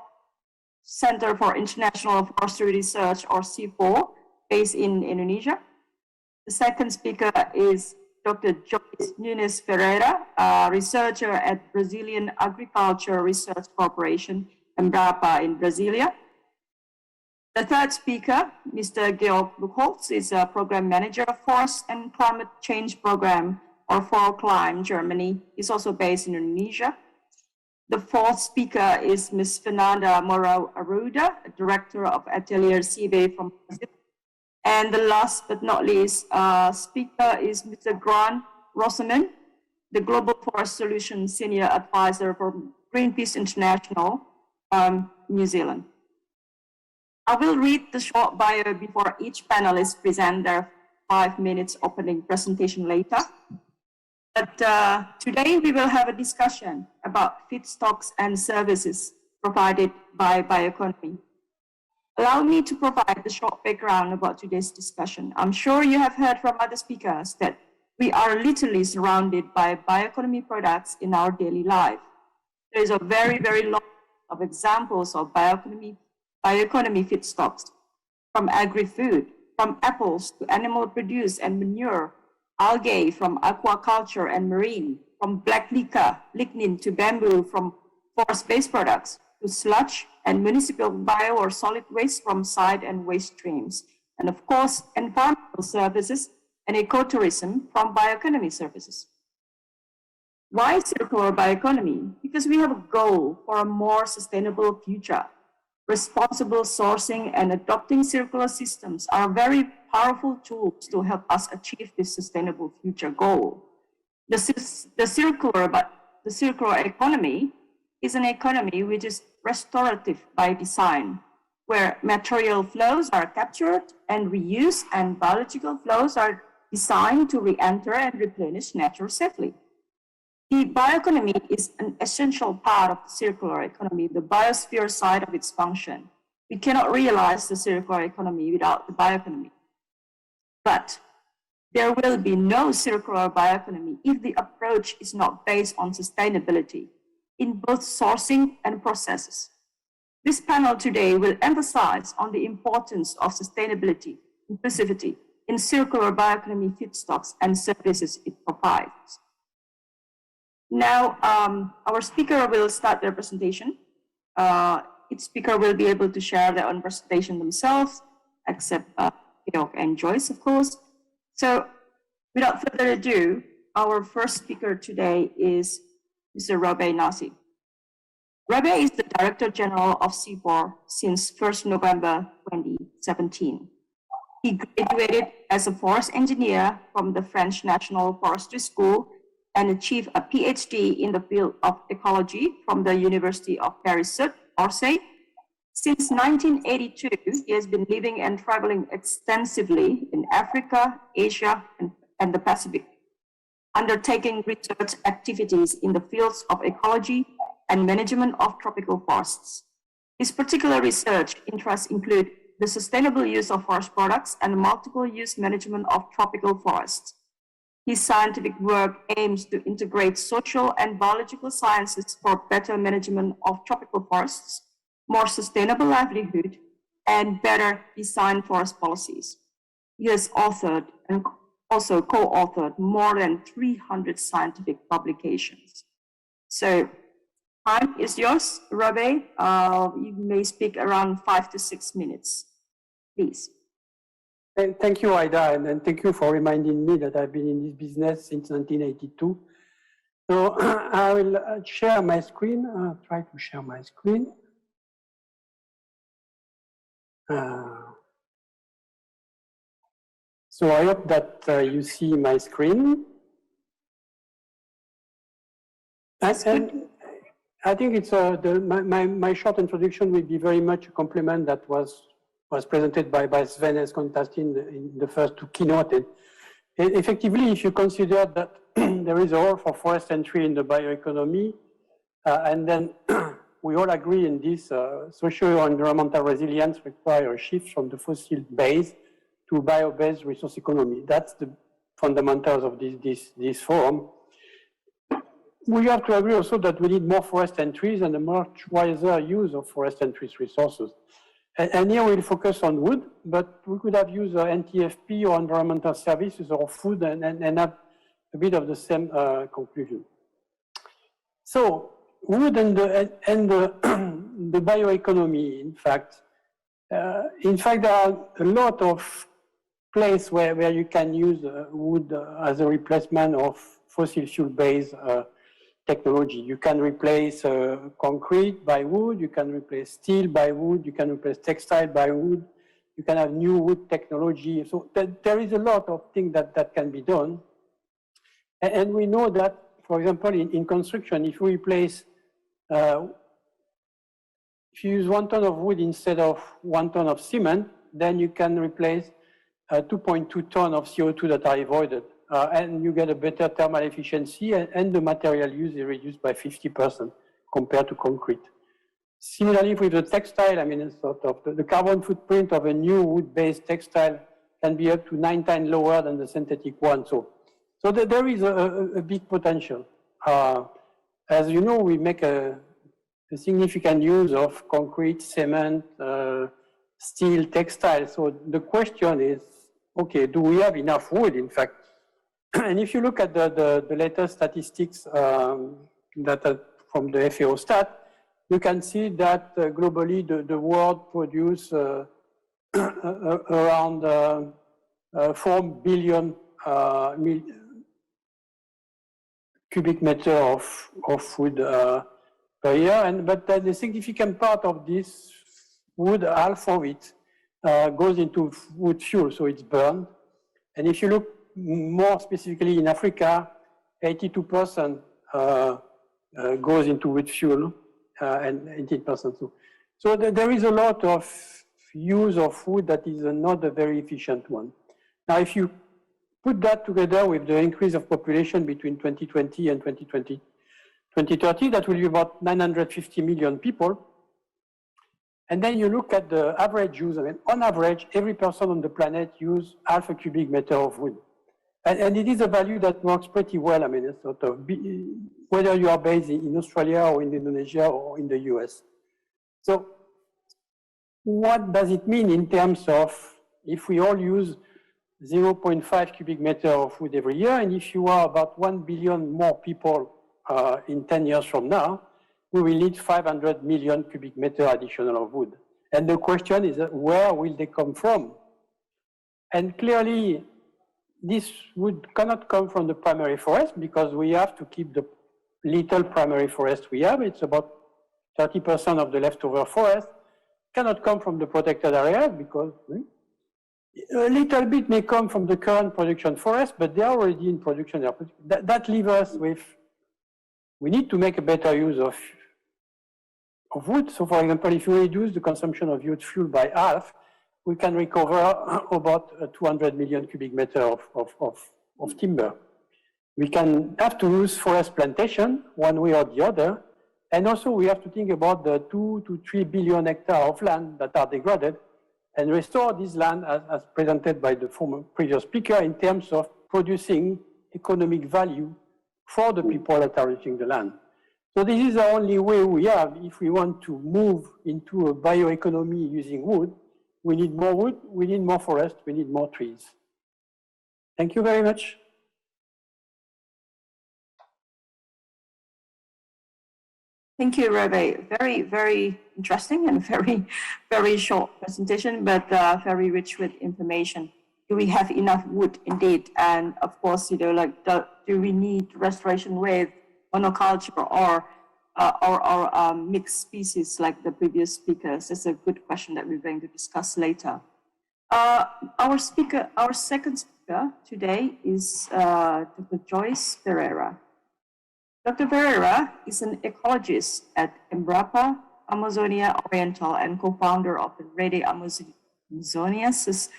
Center for International Forestry Research, or C4, based in Indonesia. The second speaker is Dr. Joice Ferreira, researcher at Brazilian Agriculture Research Corporation, Embrapa in Brasilia. The third speaker, Mr. Georg Buccholz, is a program manager of Forest and Climate Change Program, or FORCLIME, Germany. He's also based in Indonesia. The fourth speaker is Ms. Fernanda Arruda, Director of Atelier CB from Brazil. And the last but not least speaker is Mr. Grant Rosoman, the Global Forest Solutions Senior Advisor for Greenpeace International, New Zealand. I will read the short bio before each panelist present their 5 minutes opening presentation later. But today we will have a discussion about feedstocks and services provided by bioeconomy. Allow me to provide the short background about today's discussion. I'm sure you have heard from other speakers that we are literally surrounded by bioeconomy products in our daily life. There is a very, very long list of examples of bioeconomy feedstocks, from agri-food, from apples to animal produce and manure, algae from aquaculture and marine, from black liquor, lignin to bamboo, from forest-based products to sludge and municipal bio or solid waste from side and waste streams. And of course, environmental services and ecotourism from bioeconomy services. Why circular bioeconomy? Because we have a goal for a more sustainable future. Responsible sourcing and adopting circular systems are very powerful tools to help us achieve this sustainable future goal. The circular economy is an economy which is restorative by design, where material flows are captured and reused, and biological flows are designed to re-enter and replenish nature safely. The bioeconomy is an essential part of the circular economy, the biosphere side of its function. We cannot realize the circular economy without the bioeconomy. But there will be no circular bioeconomy if the approach is not based on sustainability in both sourcing and processes. This panel today will emphasize on the importance of sustainability, inclusivity in circular bioeconomy feedstocks and services it provides. Now, our speaker will start their presentation. Each speaker will be able to share their own presentation themselves, except Georg and Joice, of course. So without further ado, our first speaker today is Mr. Nasi. Robe is the Director General of C4 since 1st November 2017. He graduated as a forest engineer from the French National Forestry School and achieved a PhD in the field of ecology from the University of Paris, Orsay. Since 1982, he has been living and traveling extensively in Africa, Asia, and the Pacific, undertaking research activities in the fields of ecology and management of tropical forests. His particular research interests include the sustainable use of forest products and multiple use management of tropical forests. His scientific work aims to integrate social and biological sciences for better management of tropical forests, more sustainable livelihood, and better design forest policies. He has authored and also co-authored more than 300 scientific publications. So, time is yours, Robe. You may speak around 5 to 6 minutes, please.
Thank you, Aida, and thank you for reminding me that I've been in this business since 1982. So I will share my screen, try to share my screen. So I hope that you see my screen. And I think it's my short introduction will be very much a complement that was presented by Sven and Constantin in the first two keynote. Effectively, if you consider that there is a role for forest entry in the bioeconomy, and then we all agree in this socio-environmental resilience require a shift from the fossil-based to bio-based resource economy. That's the fundamentals of this forum. We have to agree also that we need more forest entries and a much wiser use of forest entries resources. And here we'll focus on wood, but we could have used NTFP or environmental services or food and have a bit of the same conclusion. So wood and the bioeconomy, in fact, there are a lot of places where you can use wood as a replacement of fossil fuel-based technology. You can replace concrete by wood, you can replace steel by wood, you can replace textile by wood, you can have new wood technology. So there is a lot of things that can be done. And we know that, for example, in construction, if we replace, if you use 1 ton of wood instead of 1 ton of cement, then you can replace 2.2 tons of CO2 that are avoided. And you get a better thermal efficiency, and the material use is reduced by 50% compared to concrete. Similarly, with the textile, I mean, it's sort of the carbon footprint of a new wood-based textile can be up to 9 times lower than the synthetic one. So there is a big potential. As you know, we make a significant use of concrete, cement, steel, textile. So the question is, okay, do we have enough wood, in fact? And if you look at the latest statistics that from the FAO stat, you can see that globally the world produces around 4 billion cubic meter of wood per year. But the significant part of this wood, half of it, goes into wood fuel, so it's burned. And if you look more specifically in Africa, 82% goes into wood fuel and 18% too. So there is a lot of use of wood that is not a very efficient one. Now, if you put that together with the increase of population between 2020 and 2030, that will be about 950 million people. And then you look at the average use. I mean, on average, every person on the planet uses half a cubic meter of wood. And it is a value that works pretty well. I mean, it's sort of, whether you are based in Australia or in Indonesia or in the US. So what does it mean in terms of if we all use 0.5 cubic meter of wood every year, and if you are about 1 billion more people in 10 years from now, we will need 500 million cubic meter additional of wood. And the question is, where will they come from? And clearly, this wood cannot come from the primary forest because we have to keep the little primary forest we have. It's about 30% of the leftover forest. Cannot come from the protected areas because a little bit may come from the current production forest, but they are already in production. That leaves us with, we need to make a better use of wood. So for example, if you reduce the consumption of wood fuel by half, we can recover about 200 million cubic meter of timber. We can have to use forest plantation one way or the other. And also we have to think about the 2 to 3 billion hectares of land that are degraded and restore this land as presented by the previous speaker in terms of producing economic value for the people that are using the land. So this is the only way we have if we want to move into a bioeconomy using wood. We need more wood, we need more forest, we need more trees. Thank you very much.
Thank you, Rebe. Very, very interesting and very, very short presentation, but very rich with information. Do we have enough wood? Indeed. And of course, like, do we need restoration with monoculture or mixed species like the previous speakers? It's a good question that we're going to discuss later. Our second speaker today is Dr. Joice Ferreira. Dr. Ferreira is an ecologist at Embrapa, Amazonia Oriental, and co-founder of the Rede Amazonias.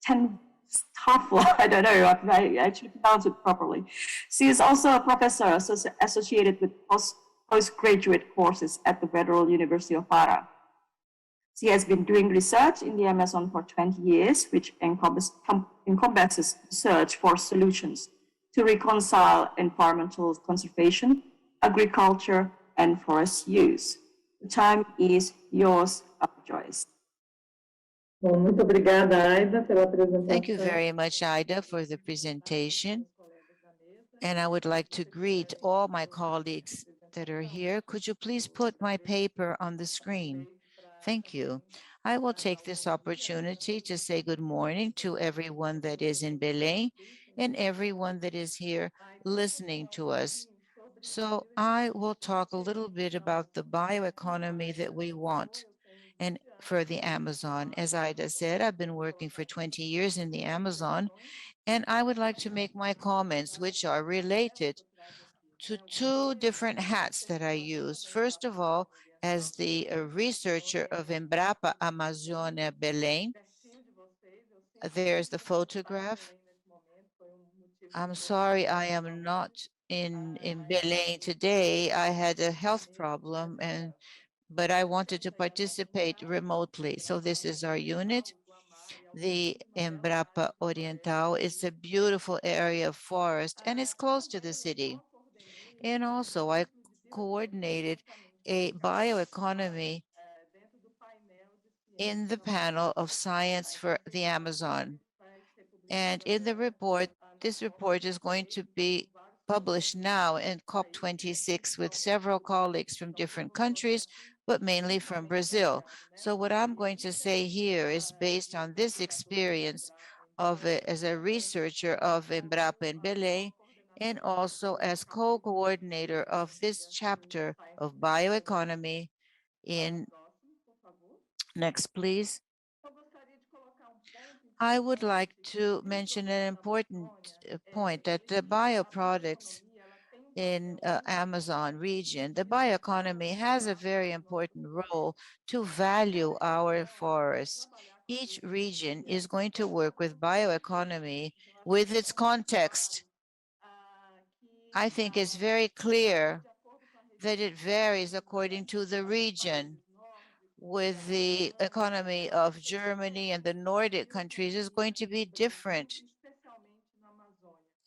I don't know if I actually pronounce it properly. She is also a professor associated with postgraduate courses at the Federal University of Para. She has been doing research in the Amazon for 20 years, which encompasses search for solutions to reconcile environmental conservation, agriculture, and forest use. The time is yours, Joice.
Muito obrigada, Aida, pela apresentação.
Thank you very much, Aida, for the presentation. And I would like to greet all my colleagues that are here. Could you please put my paper on the screen? Thank you. I will take this opportunity to say good morning to everyone that is in Belém and everyone that is here listening to us. So I will talk a little bit about the bioeconomy that we want and for the Amazon. As Aida said, I've been working for 20 years in the Amazon, and I would like to make my comments, which are related to two different hats that I use. First of all, as the researcher of Embrapa Amazônia Belém. There's the photograph. I'm sorry, I am not in Belém today. I had a health problem, but I wanted to participate remotely. So this is our unit. The Embrapa Oriental is a beautiful area of forest, and it's close to the city. And also, I coordinated a bioeconomy in the panel of science for the Amazon. And in the report, this report is going to be published now in COP26 with several colleagues from different countries, but mainly from Brazil. So what I'm going to say here is based on this experience as a researcher of Embrapa in Belém, and also as co-coordinator of this chapter of bioeconomy in, next please. I would like to mention an important point that the bioproducts in Amazon region, the bioeconomy has a very important role to value our forests. Each region is going to work with bioeconomy with its context. I think it's very clear that it varies according to the region. With the economy of Germany and the Nordic countries is going to be different,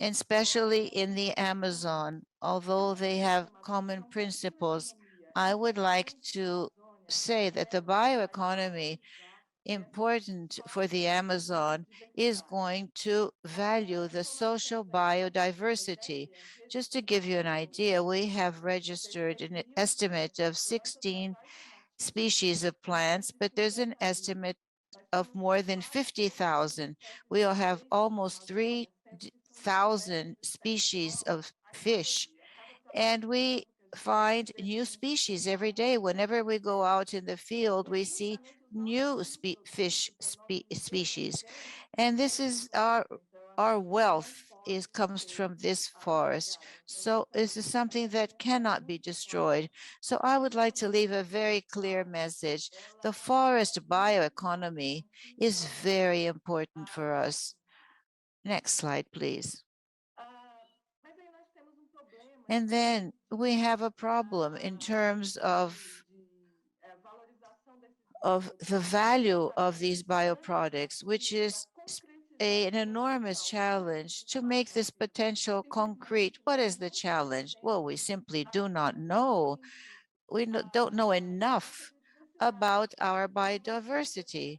especially in the Amazon. Although they have common principles, I would like to say that the bioeconomy important for the Amazon is going to value the social biodiversity. Just to give you an idea, we have registered an estimate of 16 species of plants, but there's an estimate of more than 50,000. We'll have almost 3,000 species of fish, and we find new species every day. Whenever we go out in the field, we see new fish species, and this is our wealth comes from this forest. So this is something that cannot be destroyed. So I would like to leave a very clear message. The forest bioeconomy is very important for us. Next slide, please. And then we have a problem in terms of the value of these bioproducts, which is an enormous challenge to make this potential concrete. What is the challenge? Well, we simply do not know. We don't know enough about our biodiversity.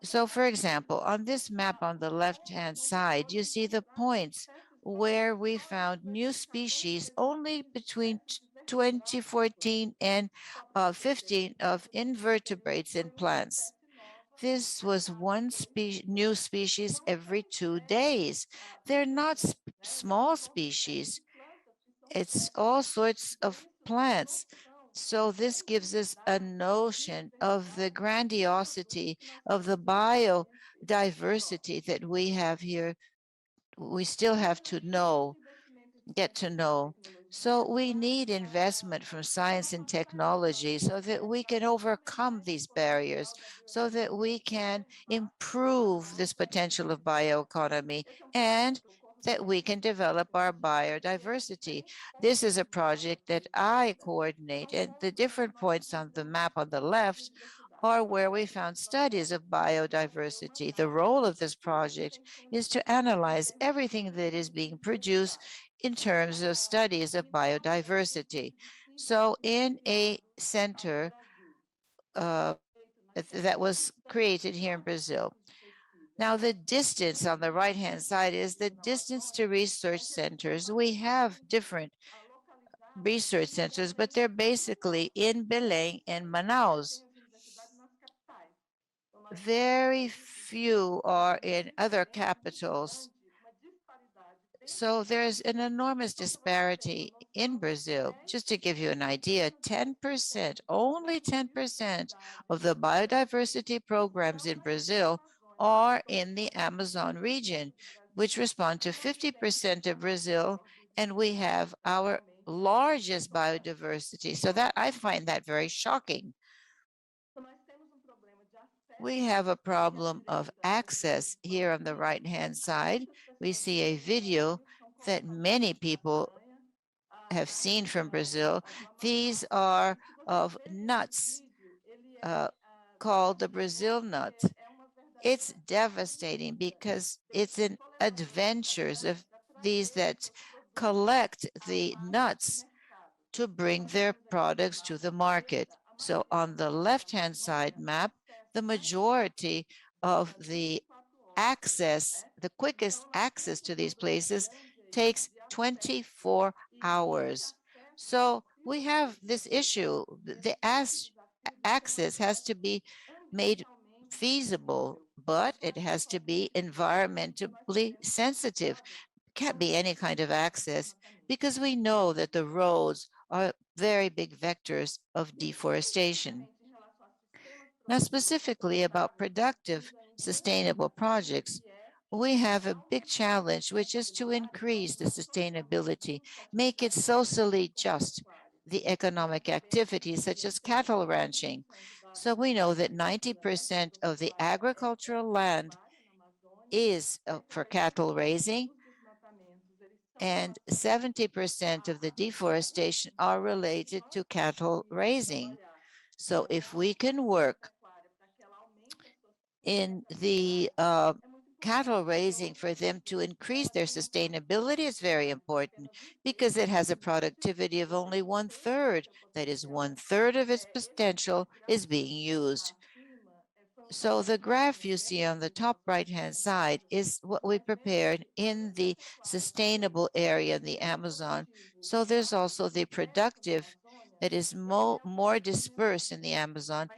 So, for example, on this map on the left-hand side, you see the points where we found new species only between 2014 and 15 of invertebrates in plants. This was one new species every 2 days. They're not small species. It's all sorts of plants. So this gives us a notion of the grandiosity of the biodiversity that we have here. We still have to get to know. So we need investment from science and technology so that we can overcome these barriers, so that we can improve this potential of bioeconomy and that we can develop our biodiversity. This is a project that I coordinate, and the different points on the map on the left are where we found studies of biodiversity. The role of this project is to analyze everything that is being produced in terms of studies of biodiversity. So in a center that was created here in Brazil. Now, the distance on the right-hand side is the distance to research centers. We have different research centers, but they're basically in Belém and Manaus. Very few are in other capitals. So there's an enormous disparity in Brazil. Just to give you an idea, 10%, only 10% of the biodiversity programs in Brazil are in the Amazon region, which respond to 50% of Brazil, and we have our largest biodiversity. So that I find that very shocking. We have a problem of access here on the right-hand side. We see a video that many people have seen from Brazil. These are of nuts called the Brazil nut. It's devastating because it's in adventures of these that collect the nuts to bring their products to the market. So on the left-hand side map, the majority of the access, the quickest access to these places takes 24 hours. So we have this issue. The access has to be made feasible, but it has to be environmentally sensitive. Can't be any kind of access because we know that the roads are very big vectors of deforestation. Now, specifically about productive, sustainable projects, we have a big challenge, which is to increase the sustainability, make it socially just, the economic activities such as cattle ranching. So we know that 90% of the agricultural land is for cattle raising, and 70% of the deforestation are related to cattle raising. So if we can work in the cattle raising for them to increase their sustainability is very important because it has a productivity of only 1/3. That is, 1/3 of its potential is being used. So the graph you see on the top right-hand side is what we prepared in the sustainable area in the Amazon. So there's also the productive that is more dispersed in the Amazon,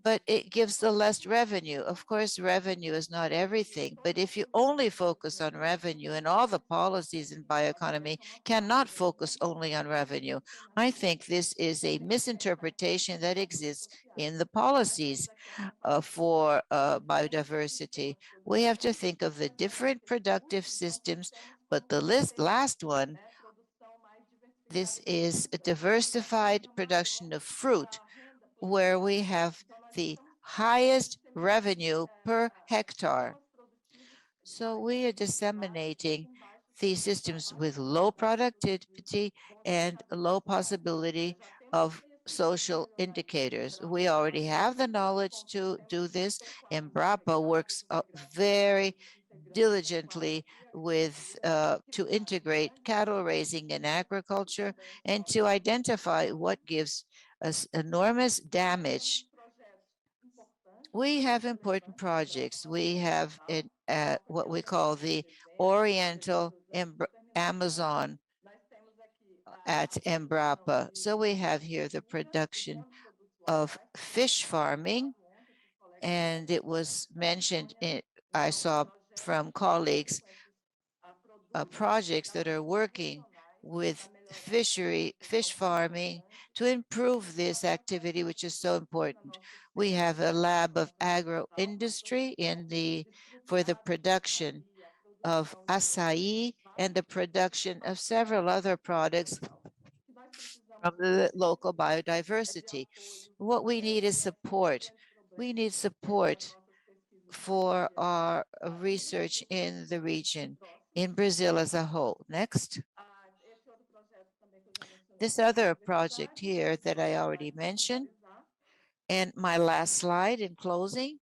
but it gives the less revenue. Of course, revenue is not everything, but if you only focus on revenue, and all the policies in bioeconomy cannot focus only on revenue, I think this is a misinterpretation that exists in the policies for biodiversity. We have to think of the different productive systems, but the last one, this is a diversified production of fruit, where we have the highest revenue per hectare. So we are disseminating these systems with low productivity and low possibility of social indicators. We already have the knowledge to do this. Embrapa works very diligently with to integrate cattle raising and agriculture and to identify what gives us enormous damage. We have important projects. We have what we call the Oriental Amazon at Embrapa. So we have here the production of fish farming, and it was mentioned, I saw from colleagues, projects that are working with fish farming to improve this activity, which is so important. We have a lab of agro-industry for the production of acai and the production of several other products from the local biodiversity. What we need is support. We need support for our research in the region, in Brazil as a whole. Next. This other project here that I already mentioned, and my last slide in closing.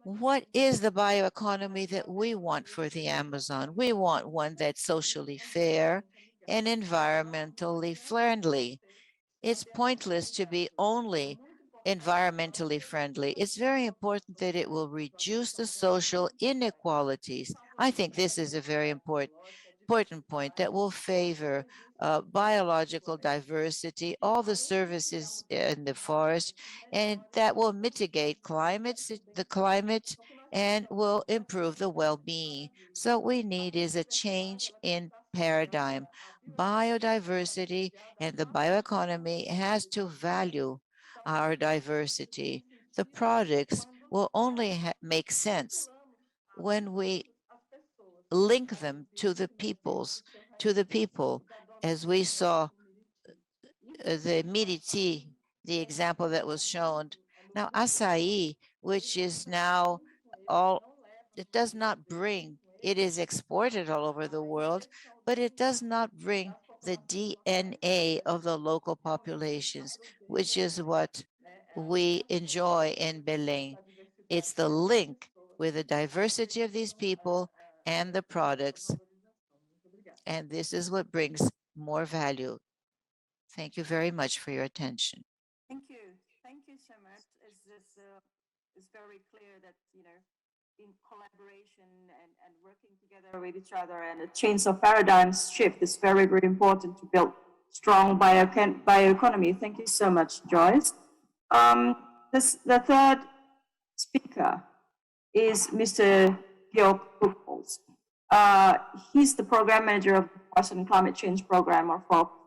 What is the bioeconomy that we want for the Amazon? We want one that's socially fair and environmentally friendly. It's pointless to be only environmentally friendly. It's very important that it will reduce the social inequalities. I think this is a very important point that will favor biological diversity, all the services in the forest, and that will mitigate the climate and will improve the well-being. So what we need is a change in paradigm. Biodiversity and the bioeconomy has to value our diversity. The products will only make sense when we link them to the people, as we saw the Miriti, the example that was shown. Now, acai, which is now it does not bring, it is exported all over the world, but it does not bring the DNA of the local populations, which is what we enjoy in Belém. It's the link with the diversity of these people and the products. And this is what brings more value. Thank you very much for your attention.
Thank you. Thank you so much. It's very clear that, in collaboration and working together with each other and a change of paradigms shift is very, very important to build strong bioeconomy. Thank you so much, Joice. The third speaker is Mr. Georg Buccholz. He's the program manager of the Forest and Climate Change Program, or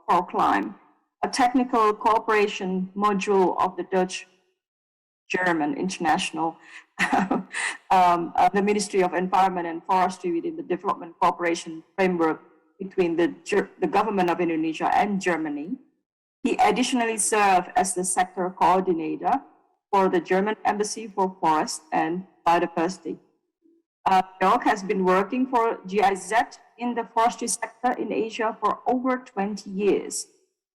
FORCLIME, a technical cooperation module of the Dutch-German International, the Ministry of Environment and Forestry within the Development Cooperation Framework between the government of Indonesia and Germany. He additionally served as the sector coordinator for the German Embassy for Forest and Biodiversity. Georg has been working for GIZ in the forestry sector in Asia for over 20 years.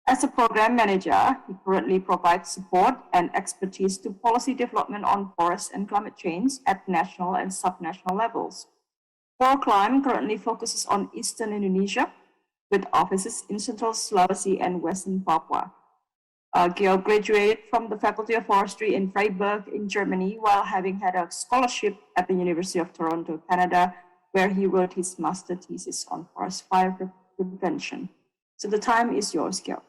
As a program manager, he currently provides support and expertise to policy development on forest and climate change at national and subnational levels. FORCLIME currently focuses on Eastern Indonesia, with offices in Central Sulawesi and Western Papua. Georg graduated from the Faculty of Forestry in Freiburg in Germany, while having had a scholarship at the University of Toronto, Canada, where he wrote his master thesis on forest fire prevention. So the time is yours, Georg.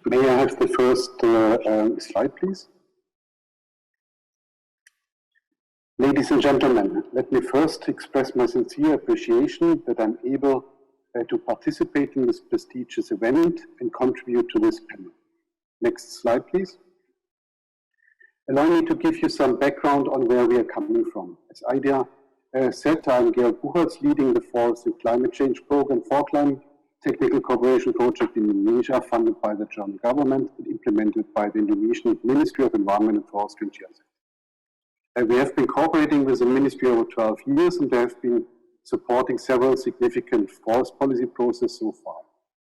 May I have the first slide, please? Ladies and gentlemen, let me first express my sincere appreciation that I'm able to participate in this prestigious event and contribute to this panel. Next slide, please. Allow me to give you some background on where we are coming from. As Aida said, I'm Georg Buccholz, leading the Forest and Climate Change Program, FORCLIME, technical cooperation project in Indonesia, funded by the German government and implemented by the Indonesian Ministry of Environment and Forestry and GIZ. We have been cooperating with the ministry over 12 years, and they have been supporting several significant forest policy processes so far.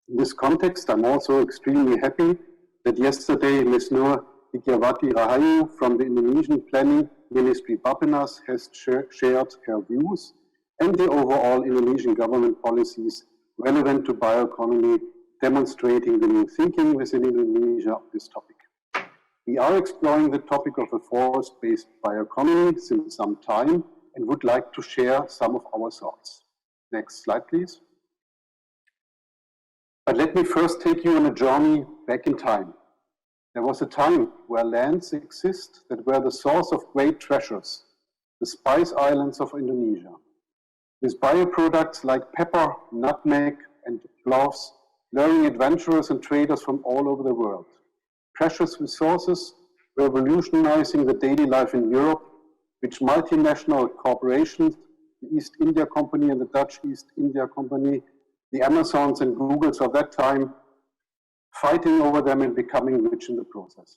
In this context, I'm also extremely happy that yesterday Ms. Nur Widyawati Rahayu from the Indonesian Planning Ministry Bappenas has shared her views and the overall Indonesian government policies relevant to bioeconomy, demonstrating the new thinking within Indonesia on this topic. We are exploring the topic of a forest-based bioeconomy since some time and would like to share some of our thoughts. Next slide, please. But let me first take you on a journey back in time. There was a time where lands exist that were the source of great treasures, the spice islands of Indonesia. With bioproducts like pepper, nutmeg, and cloves, luring adventurers and traders from all over the world. Precious resources revolutionizing the daily life in Europe, which multinational corporations, the East India Company and the Dutch East India Company, the Amazons and Googles of that time, fighting over them and becoming rich in the process.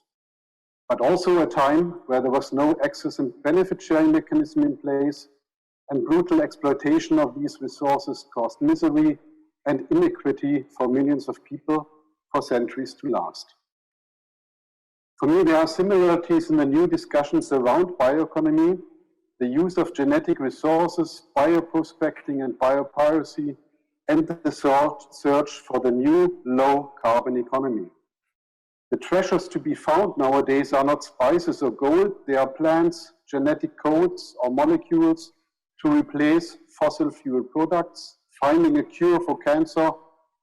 But also a time where there was no access and benefit sharing mechanism in place, and brutal exploitation of these resources caused misery and inequity for millions of people for centuries to last. For me, there are similarities in the new discussions around bioeconomy, the use of genetic resources, bioprospecting and biopiracy, and the search for the new low-carbon economy. The treasures to be found nowadays are not spices or gold, they are plants, genetic codes, or molecules to replace fossil fuel products, finding a cure for cancer,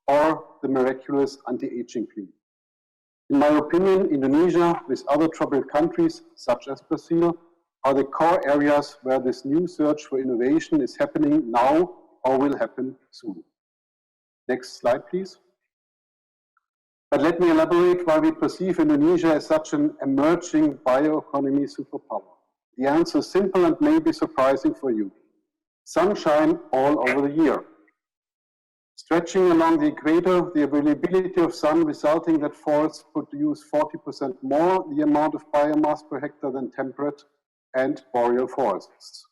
or the miraculous anti-aging cream. In my opinion, Indonesia, with other troubled countries, such as Brazil, are the core areas where this new search for innovation is happening now or will happen soon. Next slide, please. But let me elaborate why we perceive Indonesia as such an emerging bioeconomy superpower. The answer is simple and may be surprising for you. Sunshine all over the year. Stretching along the equator, the availability of sun resulting that forests produce 40% more the amount of biomass per hectare than temperate and boreal forests.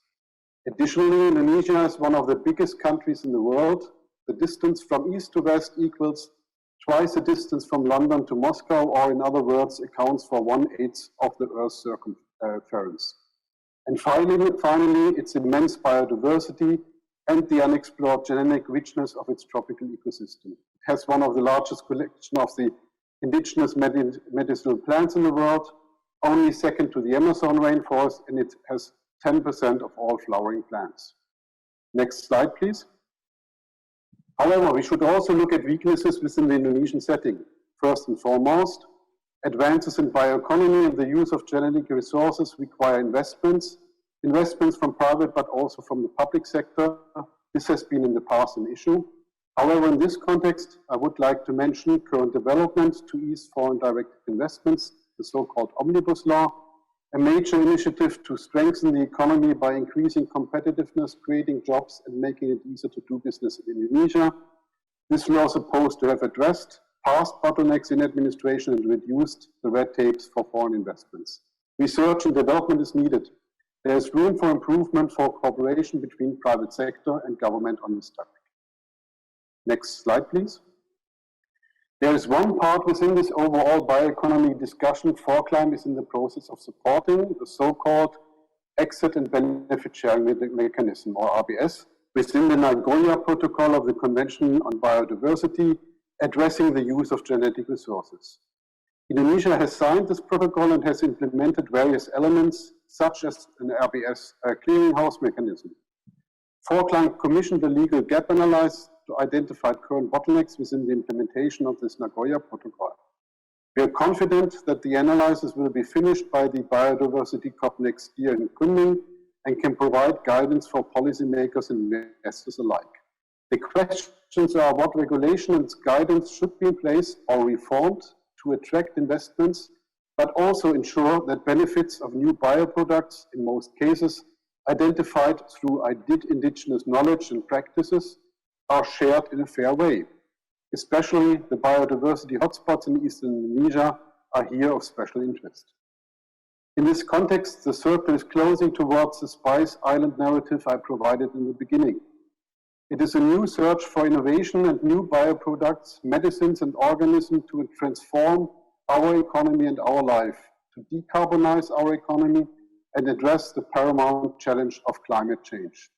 Additionally, Indonesia is one of the biggest countries in the world. The distance from east to west equals twice the distance from London to Moscow, or in other words, accounts for 1/8 of the Earth's circumference. And finally, its immense biodiversity and the unexplored genetic richness of its tropical ecosystem. It has one of the largest collections of the indigenous medicinal plants in the world, only second to the Amazon rainforest, and it has 10% of all flowering plants. Next slide, please. However, we should also look at weaknesses within the Indonesian setting. First and foremost, advances in bioeconomy and the use of genetic resources require investments from private but also from the public sector. This has been in the past an issue. However, in this context, I would like to mention current developments to ease foreign direct investments, the so-called Omnibus Law, a major initiative to strengthen the economy by increasing competitiveness, creating jobs, and making it easier to do business in Indonesia. This law is supposed to have addressed past bottlenecks in administration and reduced the red tapes for foreign investments. Research and development is needed. There is room for improvement for cooperation between private sector and government on this topic. Next slide, please. There is one part within this overall bioeconomy discussion Forclimb is in the process of supporting, the so-called Exit and Benefit Sharing Mechanism, or RBS, within the Nagoya Protocol of the Convention on Biodiversity, addressing the use of genetic resources. Indonesia has signed this protocol and has implemented various elements, such as an RBS clearinghouse mechanism. Forclimb commissioned a legal gap analysis to identify current bottlenecks within the implementation of this Nagoya Protocol. We are confident that the analysis will be finished by the Biodiversity COP next year in Kunming and can provide guidance for policymakers and investors alike. The questions are what regulation and guidance should be in place or reformed to attract investments, but also ensure that benefits of new bioproducts, in most cases, identified through indigenous knowledge and practices, are shared in a fair way. Especially the biodiversity hotspots in eastern Indonesia are here of special interest. In this context, the circle is closing towards the Spice Island narrative I provided in the beginning. It is a new search for innovation and new bioproducts, medicines and organisms to transform our economy and our life, to decarbonize our economy and address the paramount challenge of climate change.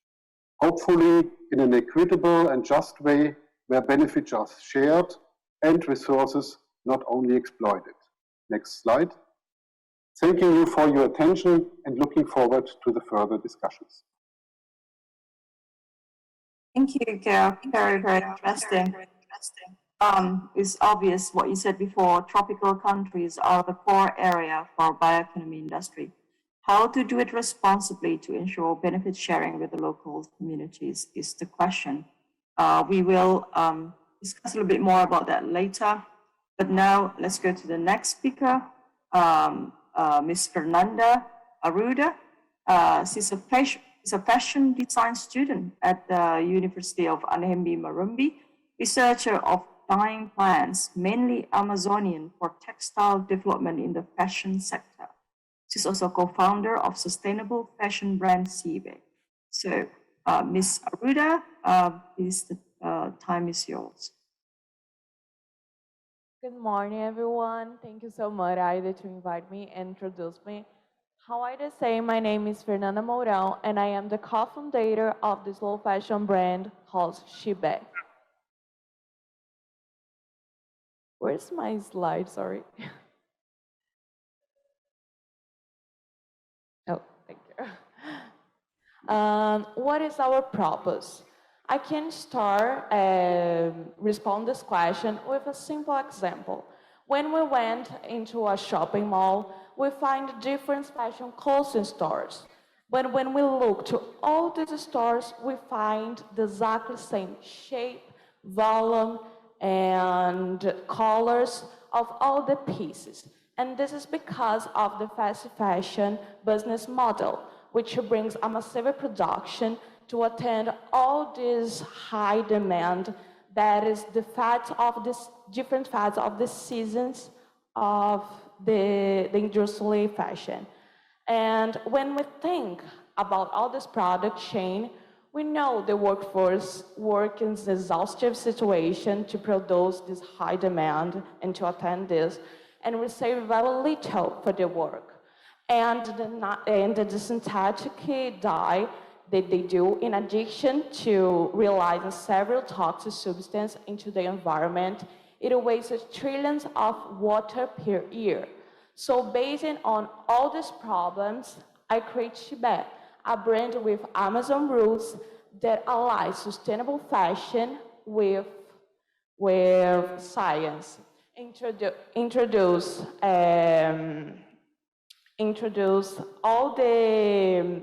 Hopefully in an equitable and just way where benefits are shared and resources not only exploited. Next slide. Thanking you for your attention and looking forward to the further discussions.
Thank you, Georg. Very, very interesting. it's obvious what you said before, tropical countries are the core area for bioeconomy industry. How to do it responsibly to ensure benefit sharing with the local communities is the question. We will discuss a little bit more about that later. But now let's go to the next speaker, Ms. Fernanda Arruda. She's a fashion design student at the University of Anhembi Marumbi, researcher of dyeing plants, mainly Amazonian, for textile development in the fashion sector. She's also co-founder of sustainable fashion brand Sibe. So, Ms. Arruda, please, the time is yours.
Good morning, everyone. Thank you so much, Aida, to invite me and introduce me. How Aida say, my name is Fernanda Mourão, and I am the co-founder of this slow fashion brand called Sibe. Where's my slide? Sorry. Oh, thank you. What is our purpose? I can start respond this question with a simple example. When we went into a shopping mall, we find different fashion clothing stores. But when we look to all these stores, we find the exactly same shape, volume, and colors of all the pieces. And this is because of the fast fashion business model, which brings a massive production to attend all this high demand that is the fact of this different facts of the seasons of the industrial fashion. And when we think about all this product chain, we know the workforce works in an exhaustive situation to produce this high demand and to attend this, and we save very little for the work. And the synthetic dye that they do, in addition to realizing several toxic substances into the environment, it wastes trillions of water per year. So based on all these problems, I create Sibe, a brand with Amazon roots that aligns sustainable fashion with science. Introduce all the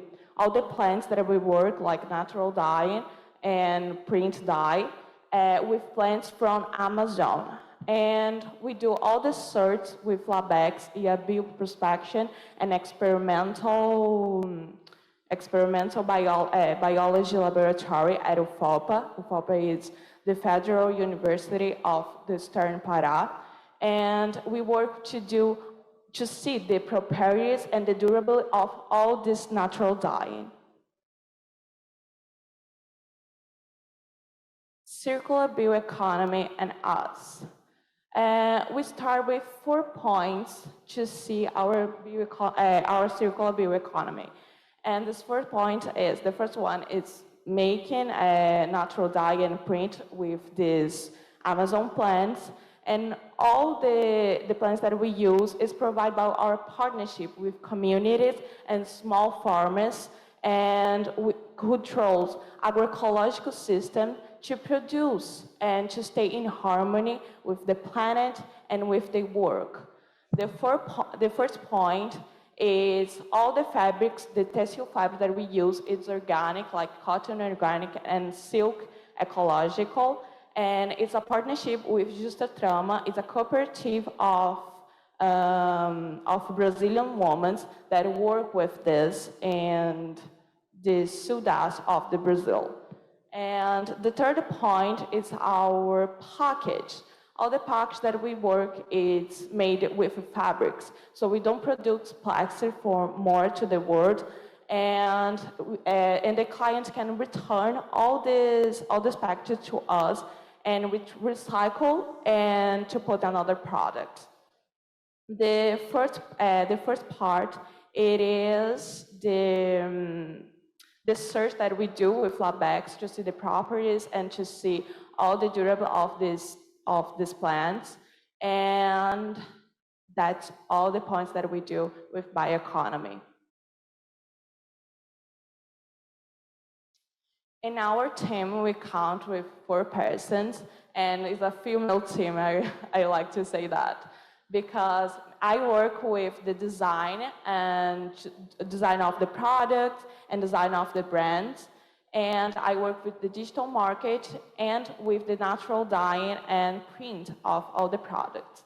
plants that we work, like natural dye and print dye, with plants from Amazon. And we do all the search with Labex, bioprospection, and experimental biology laboratory at UFOPA. UFOPA is the Federal University of the Eastern Pará. And we work to see the properties and the durability of all this natural dyeing. Circular bioeconomy and us. We start with 4 points to see our circular bioeconomy. And this first point is, the first one is making a natural dye and print with these Amazon plants. And all the plants that we use is provided by our partnership with communities and small farmers, and who controls agroecological system to produce and to stay in harmony with the planet and with the work. The first point is all the fabrics, the textile fabric that we use is organic, like cotton organic and silk ecological. And it's a partnership with Justa Trama. It's a cooperative of Brazilian women that work with this and the Sudeste of the Brazil. And the third point is our package. All the package that we work is made with fabrics. So we don't produce plastic for more to the world. And the client can return all this package to us and recycle and to put another product. The first part, it is the search that we do with Labex to see the properties and to see all the durability of these plants. And that's all the points that we do with bioeconomy. In our team, we count with 4 persons, and it's a female team, I like to say that, because I work with the design and design of the product and design of the brand, and I work with the digital market and with the natural dyeing and print of all the products.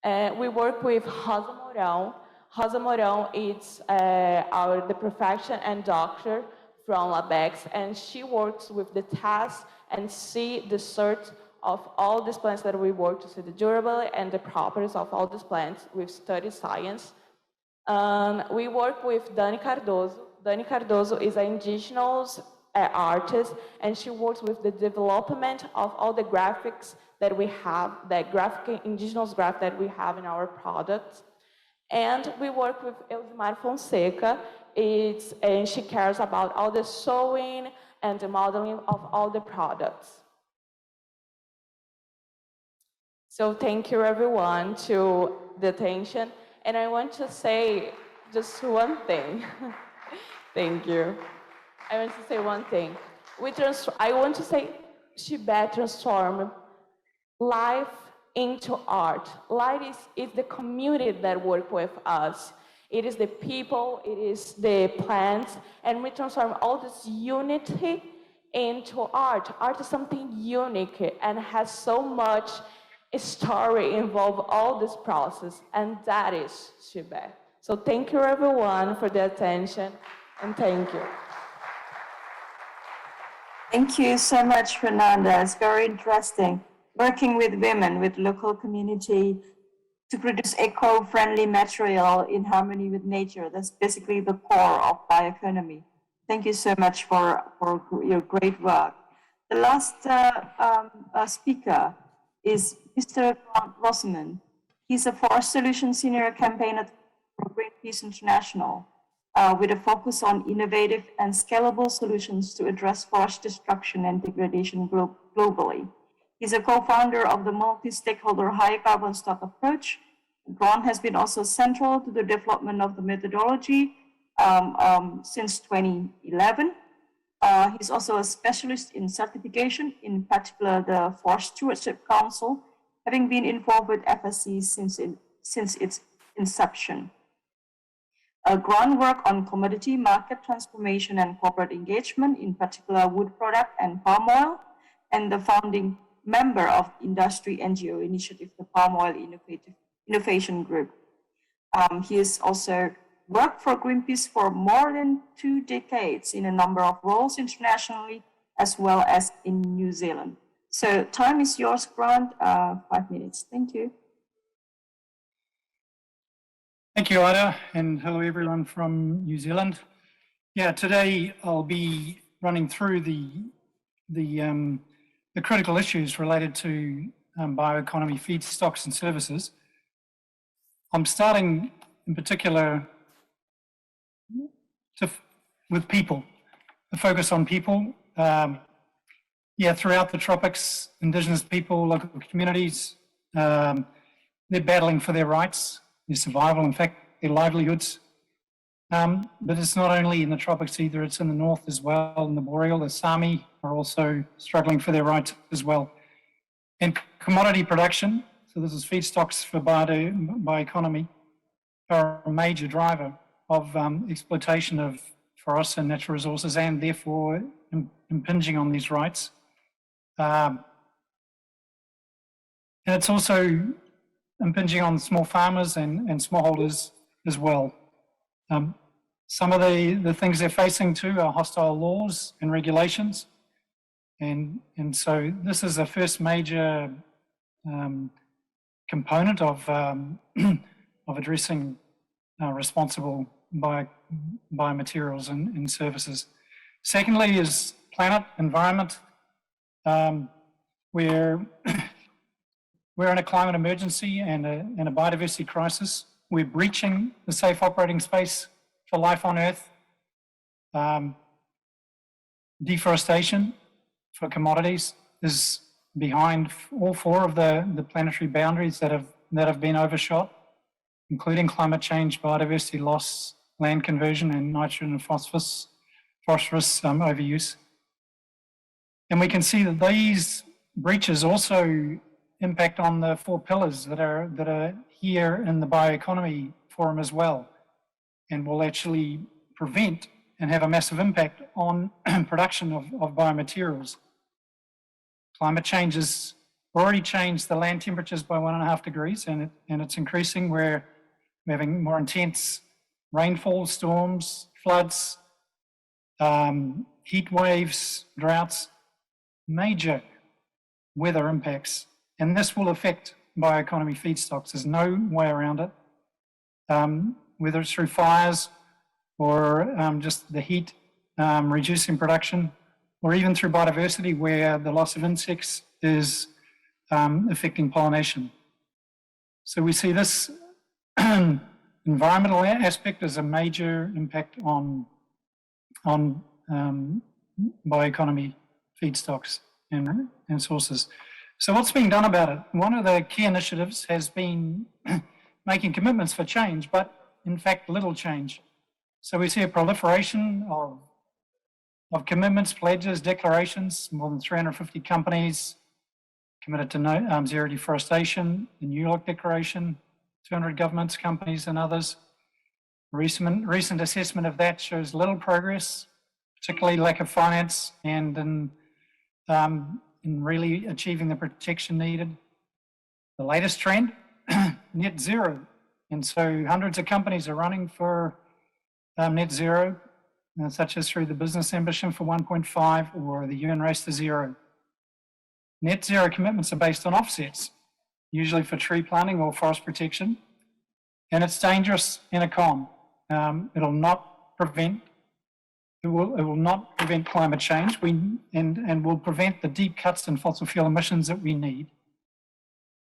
We work with Hasso von Pogrell. Hasso von Pogrell is the profession and doctor from Labex, and she works with the tests and see the search of all these plants that we work to see the durability and the properties of all these plants with study science. We work with Dani Cardoso. Dani Cardoso is an indigenous artist, and she works with the development of all the graphics that we have, the indigenous graph that we have in our products. And we work with Elzimar Fonseca, and she cares about all the sewing and the modeling of all the products. So thank you everyone to the attention. And I want to say just one thing. Thank you. I want to say one thing. I want to say Chibé transform life into art. Life is the community that work with us. It is the people, it is the plants, and we transform all this unity into art. Art is something unique and has so much story involved all this process, and that is Chibé. So thank you everyone for the attention, and thank you.
Thank you so much, Fernanda. It's very interesting. Working with women, with local community to produce eco-friendly material in harmony with nature. That's basically the core of bioeconomy. Thank you so much for your great work. The last speaker is Mr. Grant Rosoman. He's a Forest Solutions Senior Campaigner for Greenpeace International, with a focus on innovative and scalable solutions to address forest destruction and degradation globally. He's a co-founder of the multi-stakeholder high carbon stock approach. Grant has been also central to the development of the methodology since 2011. He's also a specialist in certification, in particular the Forest Stewardship Council, having been involved with FSC since its inception. Grant work on commodity market transformation and corporate engagement, in particular wood product and palm oil, and the founding member of industry NGO initiative, the Palm Oil Innovation Group. He has also worked for Greenpeace for more than 2 decades in a number of roles internationally, as well as in New Zealand. So time is yours, Grant, 5 minutes. Thank you.
Thank you, Aida, and hello everyone from New Zealand. Yeah, today I'll be running through the critical issues related to bioeconomy, feedstocks and services. I'm starting in particular with people, the focus on people. Throughout the tropics, Indigenous people, local communities, they're battling for their rights, their survival, in fact, their livelihoods. But it's not only in the tropics either, it's in the north as well. In the boreal, the Sami are also struggling for their rights as well. And commodity production, so this is feedstocks for bioeconomy, are a major driver of exploitation of forests and natural resources, and therefore impinging on these rights. And it's also impinging on small farmers and smallholders as well. Some of the things they're facing too are hostile laws and regulations. And so this is the first major component of addressing responsible biomaterials and services. Secondly is planet, environment. We're in a climate emergency and a biodiversity crisis. We're breaching the safe operating space for life on Earth. Deforestation for commodities is behind all 4 of the planetary boundaries that have been overshot, including climate change, biodiversity loss, land conversion, and nitrogen and phosphorus overuse. And we can see that breaches also impact on the 4 pillars that are here in the Bioeconomy Forum as well, and will actually prevent and have a massive impact on production of biomaterials. Climate change has already changed the land temperatures by 1.5 degrees, and it's increasing. We're having more intense rainfall, storms, floods, heat waves, droughts, major weather impacts, and this will affect bioeconomy feedstocks. There's no way around it, whether it's through fires or just the heat reducing production, or even through biodiversity, where the loss of insects is affecting pollination. So we see this environmental aspect as a major impact on bioeconomy feedstocks and sources. So what's being done about it? One of the key initiatives has been making commitments for change, but in fact, little change. So we see a proliferation of commitments, pledges, declarations. More than 350 companies committed to zero deforestation, the New York Declaration, 200 governments, companies, and others. Recent assessment of that shows little progress, particularly lack of finance and in really achieving the protection needed. The latest trend, net zero. And so hundreds of companies are running for net zero, such as through the Business Ambition for 1.5 or the UN Race to Zero. Net zero commitments are based on offsets, usually for tree planting or forest protection, and it's dangerous in a con. It will not prevent climate change and will prevent the deep cuts in fossil fuel emissions that we need,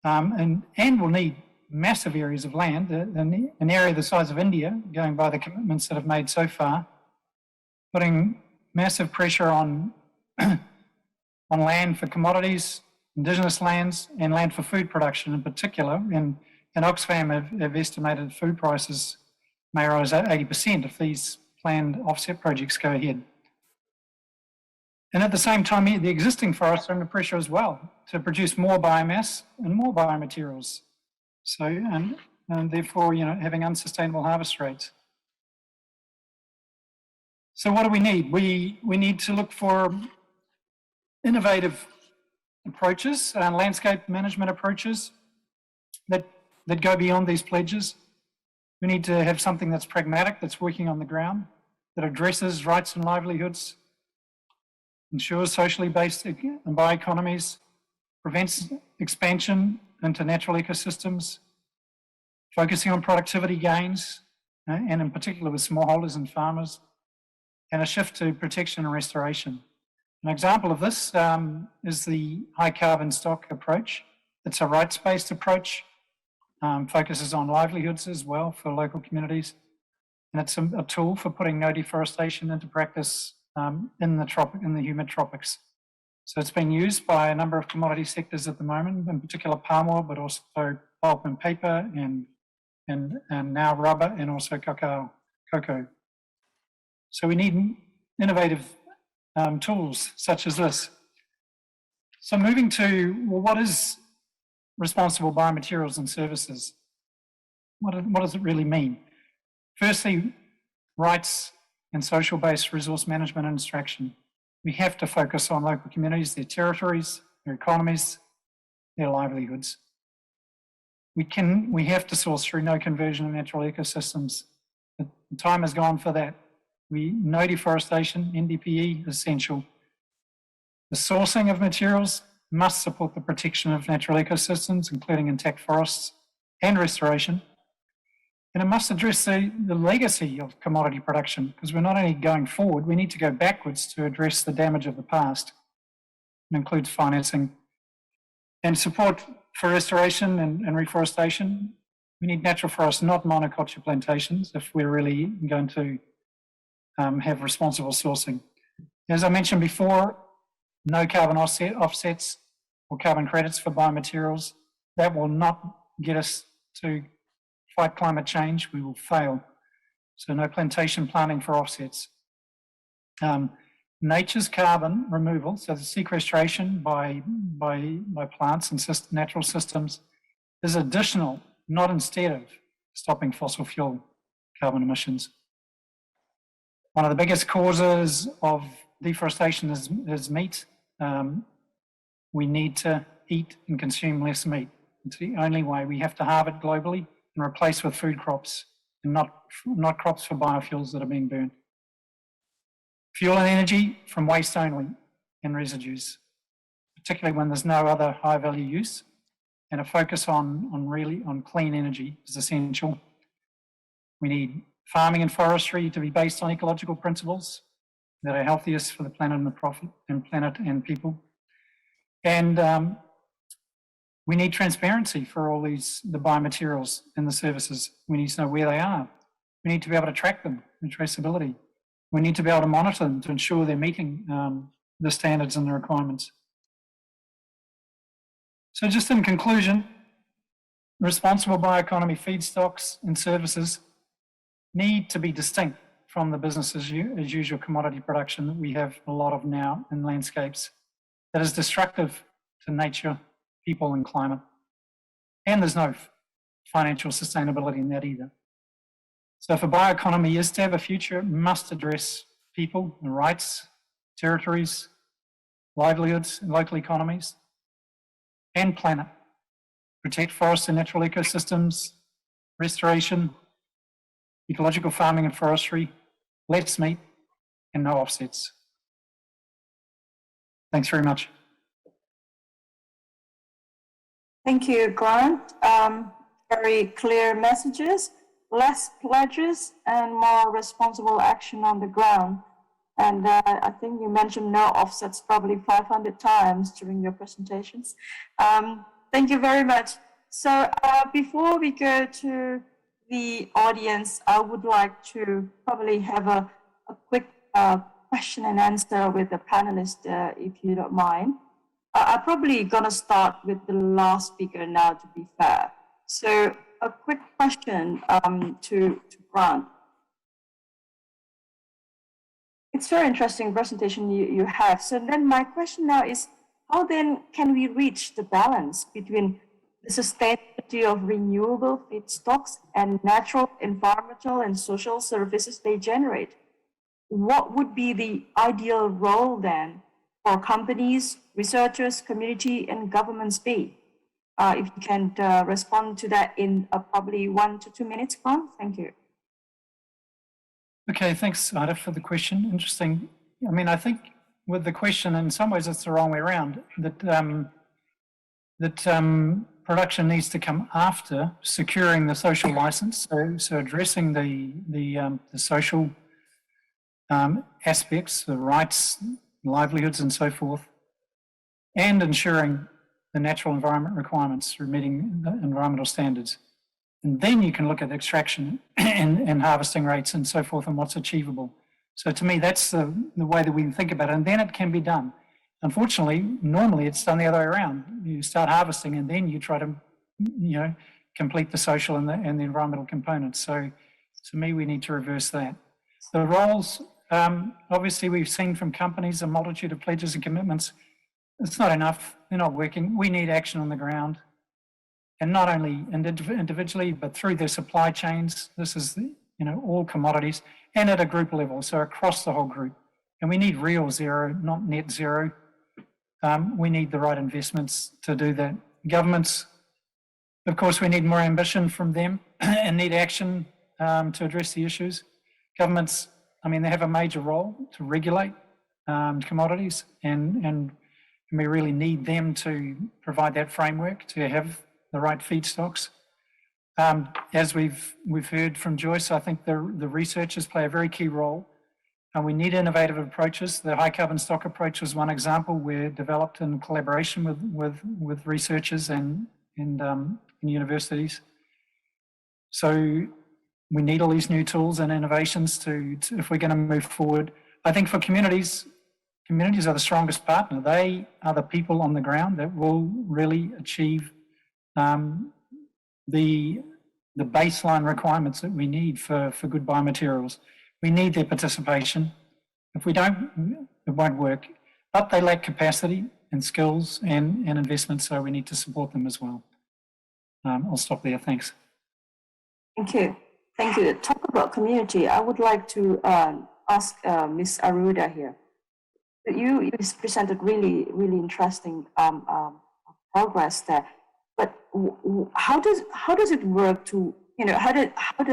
and will need massive areas of land, an area the size of India, going by the commitments that have made so far, putting massive pressure on land for commodities, indigenous lands, and land for food production in particular. And Oxfam have estimated food prices may rise 80% if these planned offset projects go ahead. And at the same time, the existing forests are under pressure as well to produce more biomass and more biomaterials. So, and therefore, having unsustainable harvest rates. So what do we need? We need to look for innovative approaches, landscape management approaches that go beyond these pledges. We need to have something that's pragmatic, that's working on the ground, that addresses rights and livelihoods, ensures socially based bioeconomies, prevents expansion into natural ecosystems, focusing on productivity gains, and in particular with smallholders and farmers, and a shift to protection and restoration. An example of this is the high carbon stock approach. It's a rights-based approach, focuses on livelihoods as well for local communities, and it's a tool for putting no deforestation into practice in the humid tropics. So it's being used by a number of commodity sectors at the moment, in particular palm oil, but also pulp and paper, and now rubber, and also cocoa. So we need innovative tools such as this. So moving to, well, what is responsible biomaterials and services? What does it really mean? Firstly, rights and social-based resource management and extraction. We have to focus on local communities, their territories, their economies, their livelihoods. We have to source through no conversion of natural ecosystems. The time has gone for that. No deforestation, NDPE is essential. The sourcing of materials must support the protection of natural ecosystems, including intact forests and restoration. And it must address the legacy of commodity production, because we're not only going forward, we need to go backwards to address the damage of the past. It includes financing and support for restoration and reforestation. We need natural forests, not monoculture plantations, if we're really going to have responsible sourcing. As I mentioned before, no carbon offsets or carbon credits for biomaterials. That will not get us to fight climate change. We will fail. So no plantation planting for offsets. nature's carbon removal, so the sequestration by plants and natural systems, is additional, not instead of stopping fossil fuel carbon emissions. One of the biggest causes of deforestation is meat. We need to eat and consume less meat. It's the only way. We have to halve it globally and replace with food crops, and not crops for biofuels that are being burned. Fuel and energy from waste only and residues, particularly when there's no other high value use, and a focus on clean energy is essential. We need farming and forestry to be based on ecological principles that are healthiest for the planet and people. And we need transparency for all the biomaterials and the services. We need to know where they are. We need to be able to track them and traceability. We need to be able to monitor them to ensure they're meeting the standards and the requirements. So just in conclusion, responsible bioeconomy feedstocks and services need to be distinct from the business as usual commodity production that we have a lot of now in landscapes that is destructive to nature, people and climate. And there's no financial sustainability in that either. So if a bioeconomy is to have a future, it must address people and rights, territories, livelihoods and local economies, and planet. Protect forests and natural ecosystems, restoration, ecological farming and forestry, less meat, and no offsets. Thanks very much.
Thank you, Grant. Very clear messages, less pledges, and more responsible action on the ground. And I think you mentioned no offsets probably 500 times during your presentations. Thank you very much. So before we go to the audience, I would like to probably have a quick question and answer with the panelists, if you don't mind. I'm probably going to start with the last speaker now, to be fair. So a quick question to Grant. It's a very interesting presentation you have. So then my question now is, how then can we reach the balance between the sustainability of renewable feedstocks and natural, environmental, and social services they generate? What would be the ideal role then for companies, researchers, community, and governments be? If you can respond to that in probably 1 to 2 minutes, Grant, thank you.
Okay, thanks, Aida, for the question. Interesting. I mean, I think with the question, in some ways it's the wrong way around, that production needs to come after securing the social license, so addressing the social aspects, the rights, livelihoods and so forth, and ensuring the natural environment requirements through meeting the environmental standards. And then you can look at extraction and harvesting rates and so forth and what's achievable. So to me, that's the way that we can think about it, and then it can be done. Unfortunately, normally it's done the other way around. You start harvesting and then you try to, complete the social and the environmental components. So to me, we need to reverse that. The roles, obviously we've seen from companies a multitude of pledges and commitments. It's not enough, they're not working. We need action on the ground. And not only individually, but through their supply chains. This is, all commodities, and at a group level, so across the whole group. And we need real zero, not net zero. We need the right investments to do that. Governments, of course, we need more ambition from them and need action to address the issues. Governments, they have a major role to regulate commodities, and we really need them to provide that framework to have the right feedstocks. As we've heard from Joice, I think the researchers play a very key role. And we need innovative approaches. The high carbon stock approach was one example. We're developed in collaboration with researchers and universities. So we need all these new tools and innovations to if we're going to move forward. I think for communities are the strongest partner. They are the people on the ground that will really achieve the baseline requirements that we need for good biomaterials. We need their participation. If it won't work. But they lack capacity and skills and investment, so we need to support them as well. I'll stop there, thanks.
Thank you. Thank you. Talk about community. I would like to ask Ms. Arruda here. You presented really interesting progress there. But how does it work to, you know, how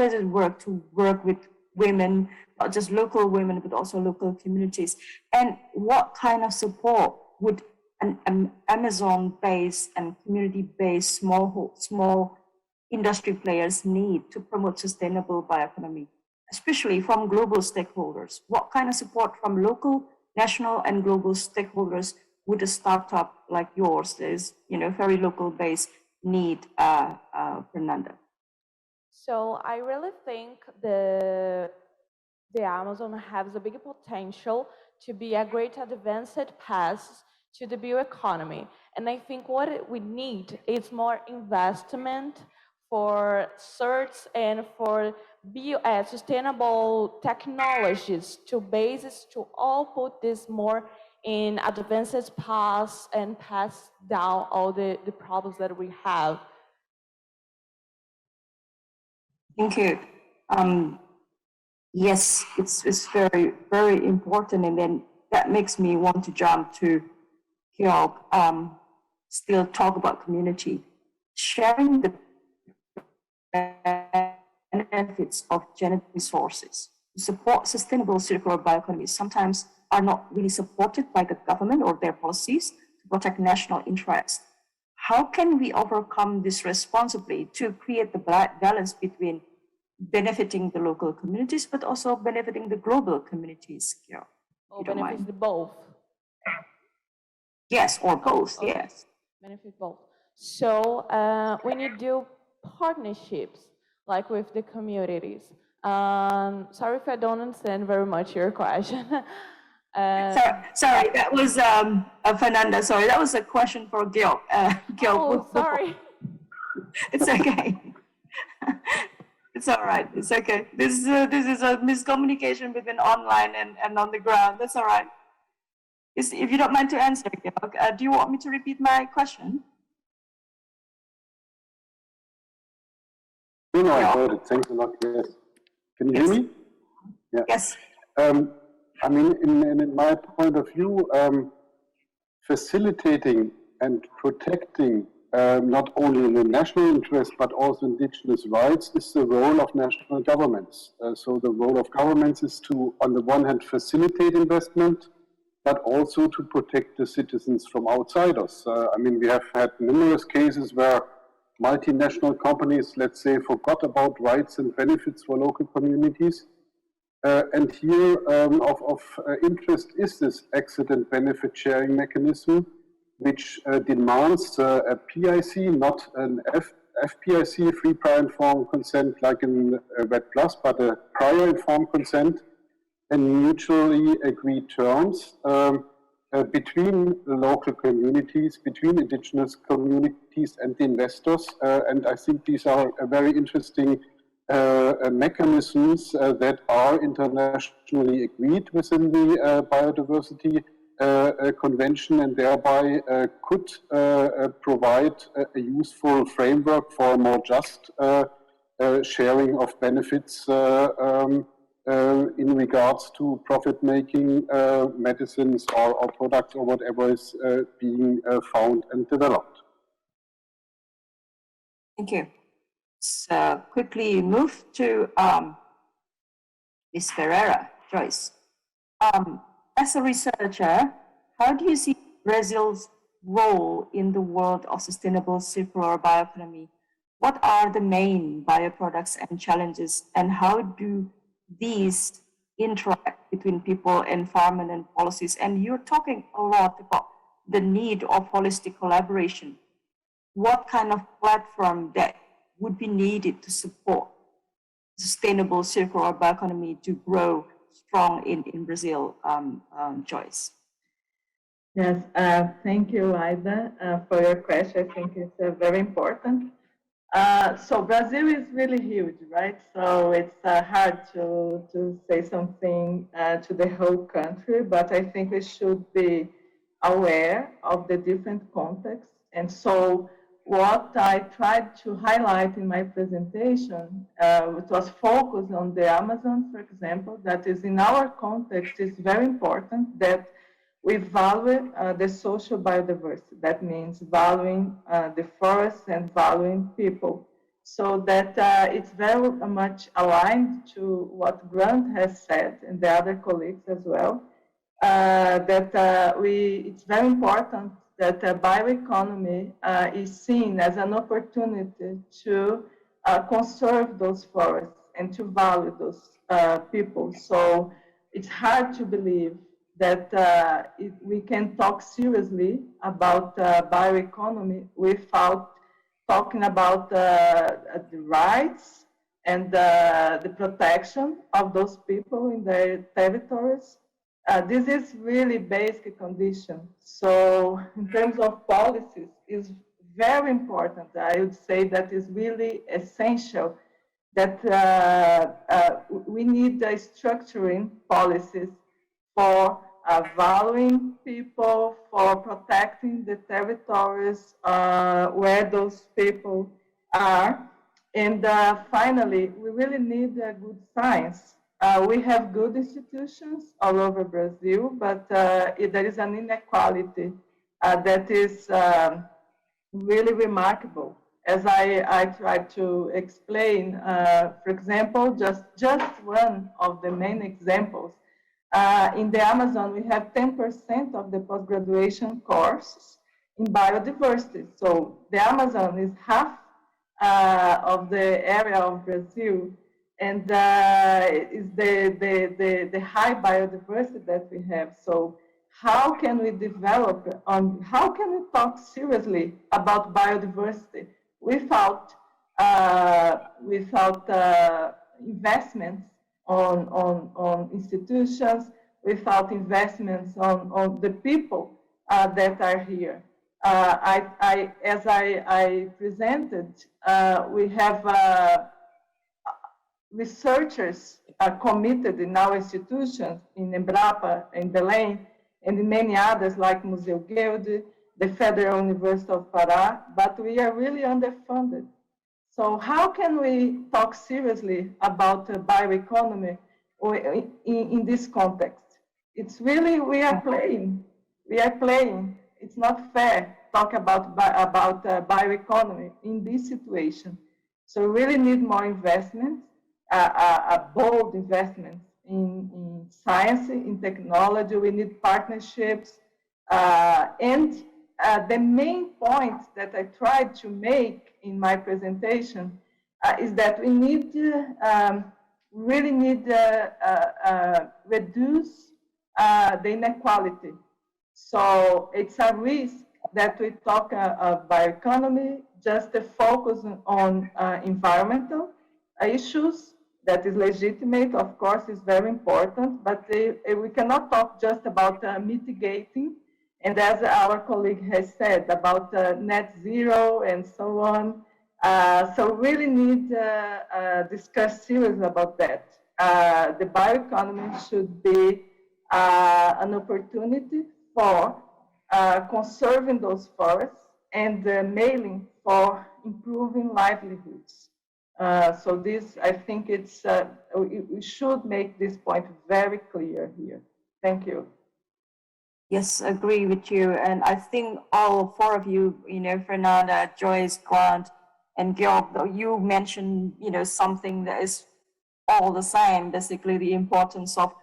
does it work to work with women, not just local women, but also local communities? And what kind of support would an Amazon-based and community-based small industry players need to promote sustainable bioeconomy, especially from global stakeholders? What kind of support from local, national, and global stakeholders would a startup like yours, that is, you know, very local based, need, Fernanda?
So I really think the Amazon has a big potential to be a great advanced path to the bioeconomy. And I think what we need is more investment for search and for sustainable technologies to basis to all put this more in advanced paths and pass down all the problems that we have.
Thank you. Yes, it's very, very important. And then that makes me want to jump to Georg, still talk about community. Sharing the benefits of genetic resources to support sustainable circular bioeconomies sometimes are not really supported by the government or their policies to protect national interests. How can we overcome this responsibly to create the balance between benefiting the local communities, but also benefiting the global communities?
Or benefit both.
Yes, or both,
Okay.
yes.
Benefit both. So we need to do partnerships, like with the communities. Sorry if I don't understand very much your question.
Sorry, that was Fernanda. Sorry, that was a question for Georg.
Oh, sorry.
It's okay. It's all right. It's okay. This is a miscommunication between online and on the ground. That's all right. If you don't mind to answer, Georg, do you want me to repeat my question?
No, I heard it. Thanks a lot. Yes. Can you hear me? Yeah.
Yes.
I mean, in my point of view, facilitating and protecting not only the national interest but also indigenous rights is the role of national governments. So the role of governments is to, on the one hand, facilitate investment, but also to protect the citizens from outsiders. I mean, we have had numerous cases where multinational companies, let's say, forgot about rights and benefits for local communities. And here of interest is this accident benefit sharing mechanism, which demands a PIC, not an FPIC, free prior informed consent like in RED+, but a prior informed consent and mutually agreed terms between local communities, between indigenous communities and the investors. And I think these are very interesting mechanisms that are internationally agreed within the Biodiversity Convention, and thereby could provide a useful framework for a more just sharing of benefits in regards to profit-making medicines or products or whatever is being found and developed.
Thank you. Let's quickly move to Ms. Ferreira, Joice. As a researcher, how do you see Brazil's role in the world of sustainable circular bioeconomy? What are the main bioproducts and challenges, and how do these interact between people, environment, and policies? And you're talking a lot about the need of holistic collaboration. What kind of platform that would be needed to support sustainable circular bioeconomy to grow strong in Brazil, Joice?
Yes, thank you, Aida, for your question. I think it's very important. So Brazil is really huge, right? So it's hard to say something to the whole country, but I think we should be aware of the different contexts. And so what I tried to highlight in my presentation, it was focused on the Amazon, for example, that is in our context is very important that we value the social biodiversity. That means valuing the forest and valuing people. So that it's very much aligned to what Grant has said and the other colleagues as well, that it's very important that bioeconomy is seen as an opportunity to conserve those forests and to value those people. So it's hard to believe that we can talk seriously about bioeconomy without talking about the rights and the protection of those people in their territories. This is really basic condition. So in terms of policies, it's very important. I would say that is really essential that we need structuring policies for valuing people, for protecting the territories where those people are. And finally, we really need good science. We have good institutions all over Brazil, but there is an inequality that is really remarkable. As I tried to explain, for example, just one of the main examples, in the Amazon, we have 10% of the post-graduation courses in biodiversity. So the Amazon is half of the area of Brazil, and is the high biodiversity that we have. So how can we develop, how can we talk seriously about biodiversity without investments on institutions, without investments on the people that are here? As I presented, we have researchers committed in our institutions, in Embrapa, in Belém, and in many others like Museu Guilde, the Federal University of Pará, but we are really underfunded. So how can we talk seriously about bioeconomy in this context? It's really, we are playing. It's not fair to talk about bioeconomy in this situation. So we really need more investment, a bold investment in science, in technology. We need partnerships. And the main point that I tried to make in my presentation is that we need really need reduce the inequality. So it's a risk that we talk about bioeconomy, just to focus on environmental issues. That is legitimate, of course, is very important, but we cannot talk just about mitigating, and as our colleague has said, about net zero and so on. So really need to discuss seriously about that. The bioeconomy should be an opportunity for conserving those forests and mailing for improving livelihoods. So this, I think it's, we should make this point very clear here. Thank you.
Yes, agree with you. And I think all four of you, Fernanda, Joice, Grant, and Georg, you mentioned, something that is all the same, basically the importance of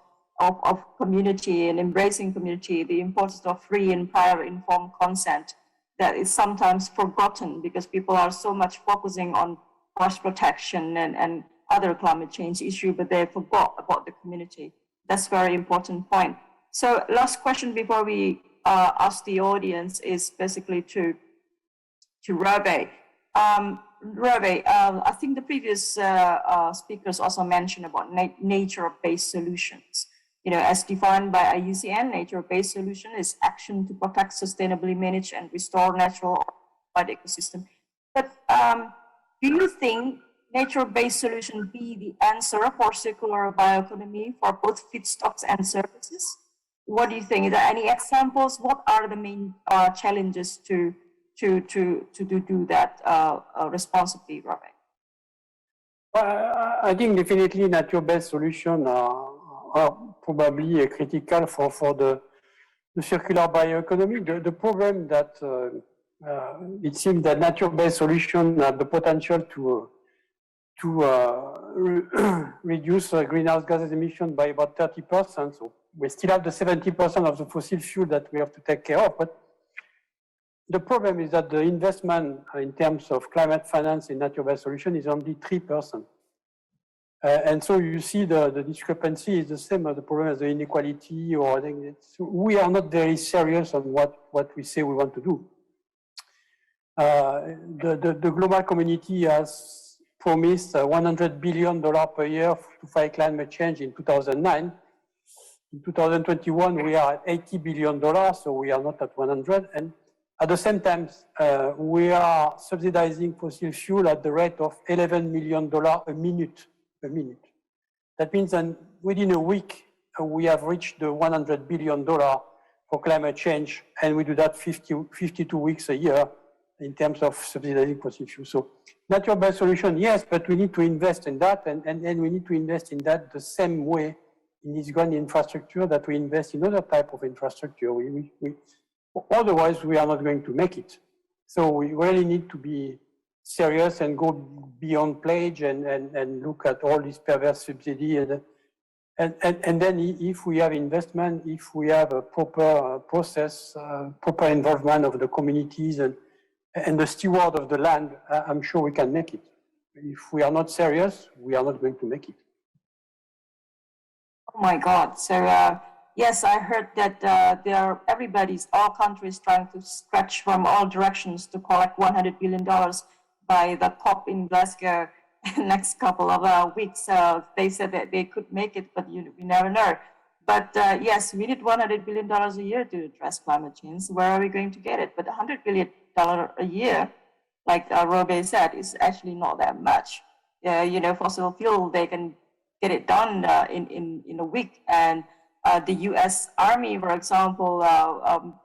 community and embracing community, the importance of free and prior informed consent that is sometimes forgotten because people are so much focusing on forest protection and other climate change issue, but they forgot about the community. That's a very important point. So last question before we ask the audience is basically to Robe. Robe, I think the previous speakers also mentioned about nature-based solutions. As defined by IUCN, nature-based solution is action to protect, sustainably manage, and restore natural ecosystem. But do you think nature-based solution be the answer for circular bioeconomy for both feedstocks and services? What do you think? Is there any examples? What are the main challenges to do that responsibly, Robert?
Well, I think definitely nature-based solutions are probably critical for the circular bioeconomy. The problem that it seems that nature-based solutions have the potential to reduce greenhouse gas emissions by about 30%. So we still have the 70% of the fossil fuel that we have to take care of. But the problem is that the investment in terms of climate finance in nature-based solution is only 3%. And so you see the discrepancy is the same as the problem as the inequality, or I think we are not very serious on what we say we want to do. The global community has promised $100 billion per year to fight climate change in 2009. In 2021, we are at $80 billion, so we are not at 100. And at the same time, we are subsidizing fossil fuel at the rate of $11 million a minute. That means that within a week, we have reached the $100 billion for climate change, and we do that 52 weeks a year in terms of subsidizing fossil fuel. So nature-based solution, yes, but we need to invest in that, and we need to invest in that the same way in this green infrastructure that we invest in other type of infrastructure. Otherwise, we are not going to make it. So we really need to be serious and go beyond pledge and look at all these perverse subsidy. And then if we have investment, if we have a proper process, proper involvement of the communities and the steward of the land, I'm sure we can make it. If we are not serious, we are not going to make it.
Oh my God. So yes, I heard that all countries trying to stretch from all directions to collect $100 billion by the COP in Glasgow next couple of weeks. They said that they could make it, but we never know. But yes, we need $100 billion a year to address climate change. Where are we going to get it? But $100 billion a year, like Robert said, is actually not that much. Fossil fuel, they can get it done in a week. And the U.S. Army, for example,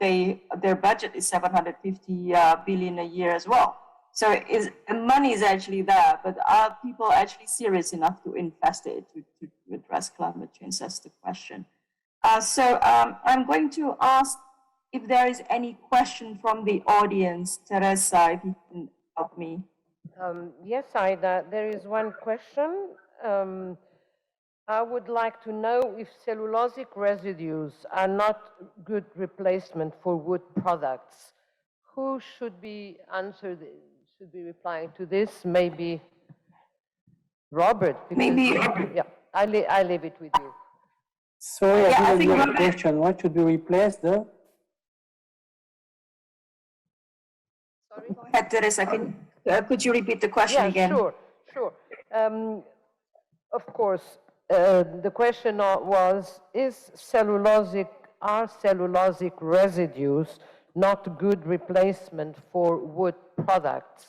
their budget is $750 billion a year as well. So money is actually there, but are people actually serious enough to invest it to address climate change? That's the question. So I'm going to ask if there is any question from the audience. Teresa, if you can help me.
Yes, Aida, there is one question. I would like to know if cellulosic residues are not good replacement for wood products. Who should be replying to this? Maybe Robert.
Maybe.
Yeah, I leave it with you.
Sorry, I didn't hear the question. What should be replaced?
Sorry, go ahead, Teresa. Could you repeat the question again?
Sure. Of course, the question was, are cellulosic residues not good replacement for wood products?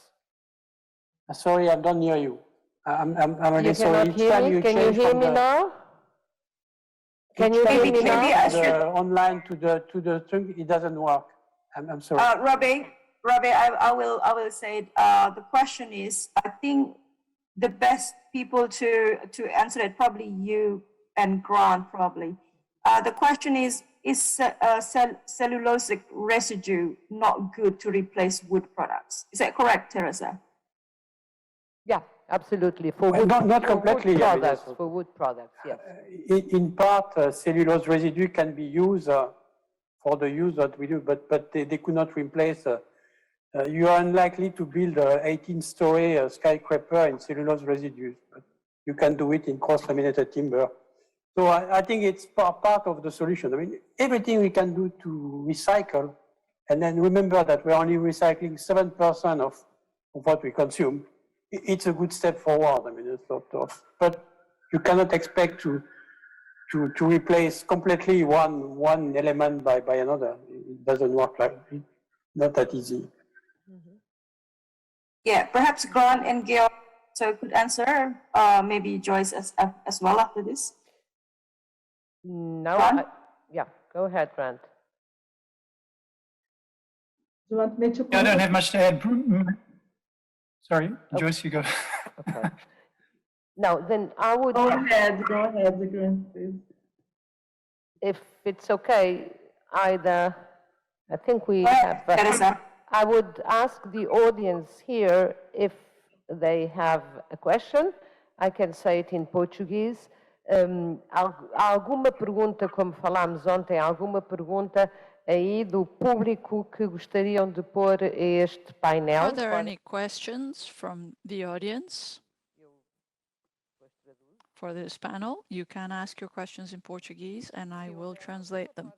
Sorry, I don't hear you. I'm really sorry.
You cannot hear me? Can you hear me now? Can you hear me now?
Online to the thing, it doesn't work. I'm sorry.
Robbie, I will say the question is, I think the best people to answer it, probably you and Grant, probably. The question is cellulosic residue not good to replace wood products? Is that correct, Teresa?
Yeah, absolutely. For wood,
not completely.
For wood products, yes.
In part, cellulose residue can be used for the use that we do, but they could not replace. You are unlikely to build an 18-story skyscraper in cellulose residues, but you can do it in cross-laminated timber. So I think it's part of the solution. I mean, everything we can do to recycle, and then remember that we're only recycling 7% of what we consume. It's a good step forward. I mean, it's not tough, but you cannot expect to replace completely one element by another. It doesn't work like it. Not that easy.
Yeah, perhaps Grant and Georg so could answer, maybe Joice as well after this.
No,
Grant?
yeah, go ahead, Grant.
Do you want me to?
Yeah, I don't have much to add. Sorry, Joice, you go.
Okay. No, then I would.
Go ahead, Grant, please.
If it's okay, Aida, I think we
Well,
have.
Teresa.
I would ask the audience here if they have a question. I can say it in Portuguese. Há alguma pergunta, como falámos ontem, alguma pergunta aí do público que gostariam de pôr a este painel?
Are there any questions from the audience for this panel? You can ask your questions in Portuguese and I will translate them.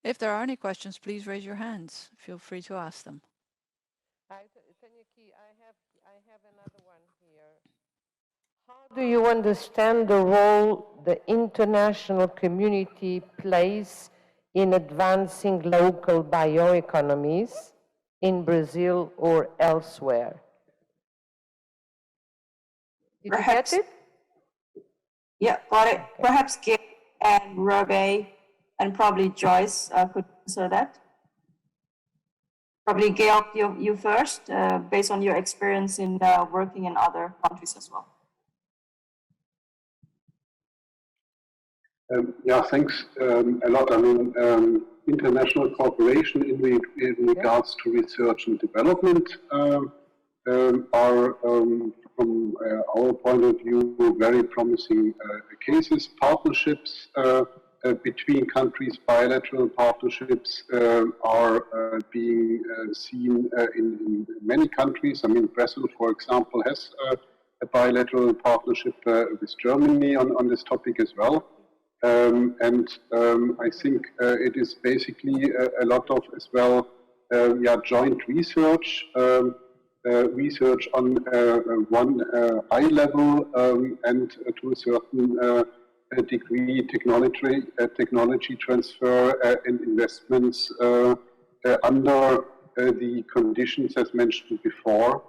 If there are any questions, please raise your hands. Feel free to ask them.
I have another one here. How do you understand the role the international community plays in advancing local bioeconomies in Brazil or elsewhere? Did
Perhaps,
you get it?
Yeah, got it. Perhaps Georg and Robe and probably Joice could answer that. Probably Georg, you first, based on your experience in working in other countries as well.
Yeah, thanks a lot. I mean, international cooperation in regards to research and development are, from our point of view, very promising cases. Partnerships between countries, bilateral partnerships are being seen in many countries. I mean, Brazil, for example, has a bilateral partnership with Germany on this topic as well. I think it is basically a lot of as well, joint research, research on one high level and to a certain degree technology transfer and investments under the conditions as mentioned before.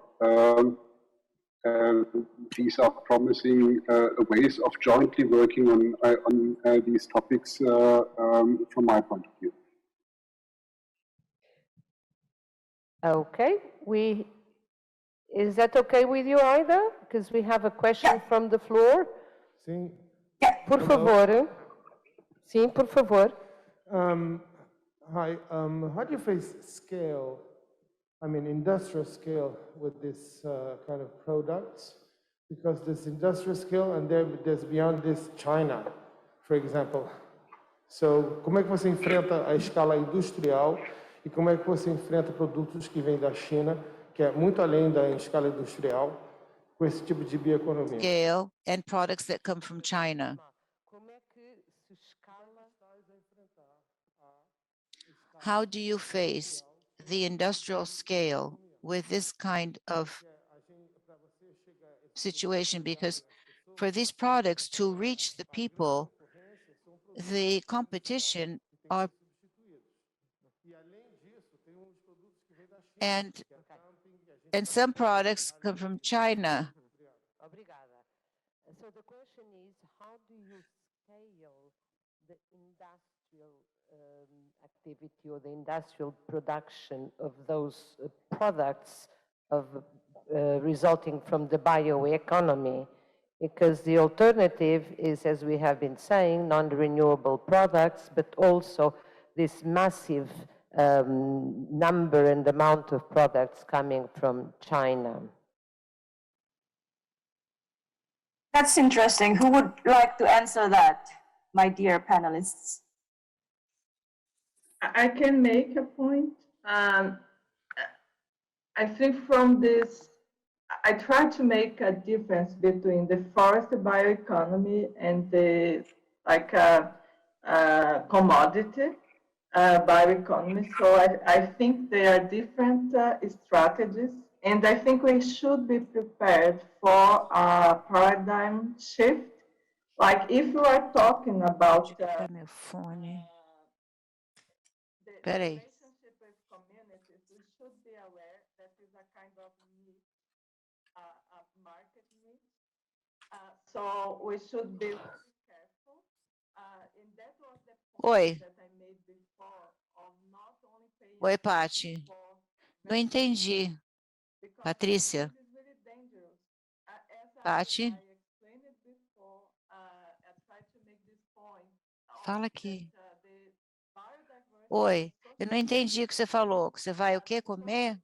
These are promising ways of jointly working on these topics from my point of view.
Okay, is that okay with you, Aida? Because we have a question from the floor.
Sim.
Por favor. Sim, por favor.
Hi, how do you face scale? I mean, industrial scale with this kind of products, because this industrial scale and there's beyond this China, for example. So, como é que você enfrenta a escala industrial e como é que você enfrenta produtos que vêm da China, que é muito além da escala industrial, com esse tipo de bioeconomia?
Scale and products that come from China. How do you face the industrial scale with this kind of situation? Because for these products to reach the people, the competition are, and some products come from China.
So the question is, how do you scale the industrial activity or the industrial production of those products resulting from the bioeconomy? Because the alternative is, as we have been saying, non-renewable products, but also this massive number and amount of products coming from China.
That's interesting. Who would like to answer that, my dear panelists?
I can make a point. I think from this, I try to make a difference between the forest bioeconomy and the commodity bioeconomy. So I think they are different strategies, and I think we should be prepared for a paradigm shift. Like if you are talking about the relationship with communities, we should be aware that is a kind of niche, a market niche. So we should be really careful. And that was the
Oi.
point that I made before of not only paying
Oi,
attention
Pati.
for
Não entendi.
because
Patrícia.
this is really dangerous. As
Pati.
I explained it before, I tried to make this point.
Fala aqui.
That, the biodiversity
Oi, eu não entendi o que você falou. Que você vai o quê? Comer?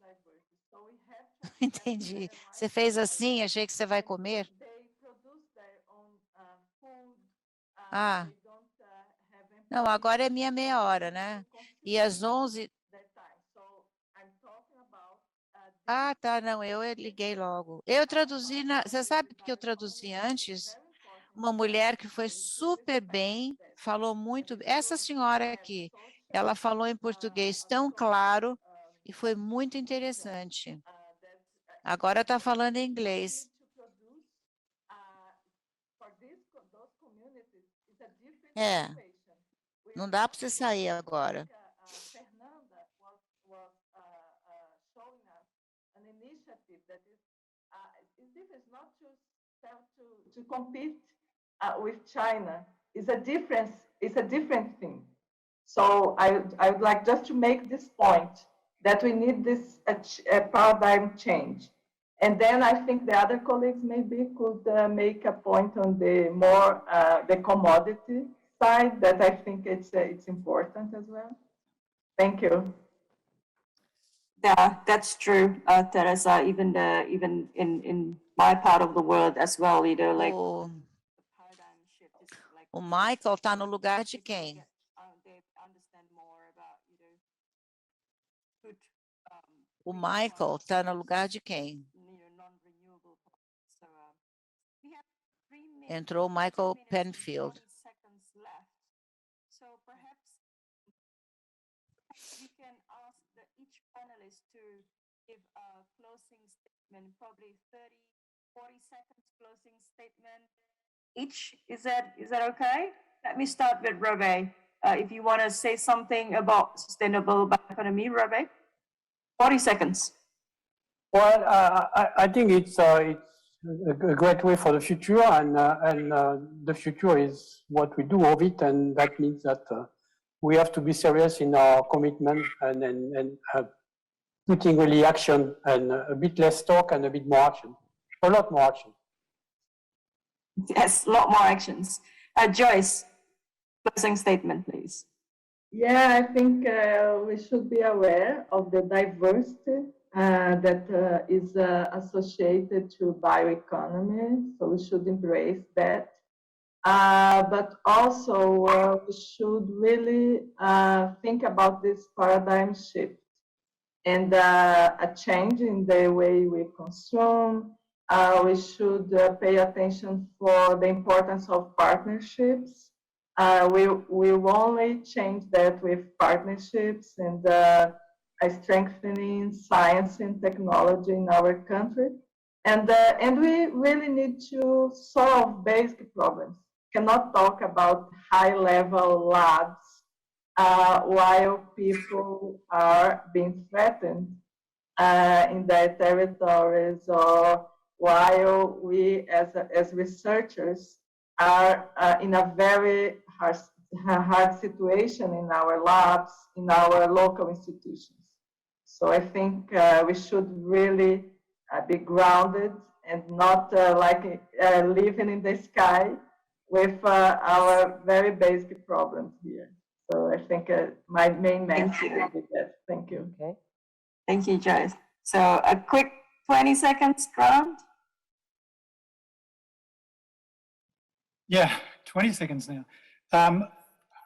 So we have to
Não entendi. Você fez assim, achei que você vai comer.
they produce their own food.
Ah,
They don't have
não, agora é minha meia hora, né? E às 11...
that time. So I'm talking about
Ah, tá, não, eu liguei logo. Eu traduzi, você sabe que eu traduzi antes? Uma mulher que foi super bem, falou muito, essa senhora aqui, ela falou em português tão claro e foi muito interessante. Agora está falando em inglês. É, não dá para você sair agora.
Fernanda was showing us an initiative that is different, not to sell to compete with China. It's a different thing. So I would like just to make this point that we need this a paradigm change. And then I think the other colleagues maybe could make a point on the more the commodity side that I think it's important as well. Thank you.
Yeah, that's true, Teresa. Even in my part of the world as well, you know, like paradigm shift is like.
O Michael está no lugar de quem?
They understand more about, you know, food.
O Michael está no lugar de quem?
Non-renewable. So we have 3 minutes.
Entrou o Michael Penfield.
40 seconds left. So perhaps we can ask each panelist to give a closing statement, probably 40 seconds closing statement each. Is that okay? Let me start with Robe. If you want to say something about sustainable bioeconomy, Robe, 40 seconds.
Well, I think it's a great way for the future, and the future is what we do of it, and that means that we have to be serious in our commitment and putting really action, and a bit less talk and a bit more action, a lot more action.
Yes, a lot more actions. Joice, closing statement, please.
Yeah, I think we should be aware of the diversity that is associated to bioeconomy, so we should embrace that. But also we should really think about this paradigm shift and a change in the way we consume. We should pay attention for the importance of partnerships. We will only change that with partnerships and strengthening science and technology in our country. And we really need to solve basic problems. Cannot talk about high-level labs while people are being threatened in their territories, or while we as researchers are in a very hard situation in our labs, in our local institutions. So I think we should really be grounded and not like living in the sky with our very basic problems here. So I think my main message is that. Thank you.
Okay. Thank you, Joice. So a quick 20 seconds, Grant.
Yeah, 20 seconds now.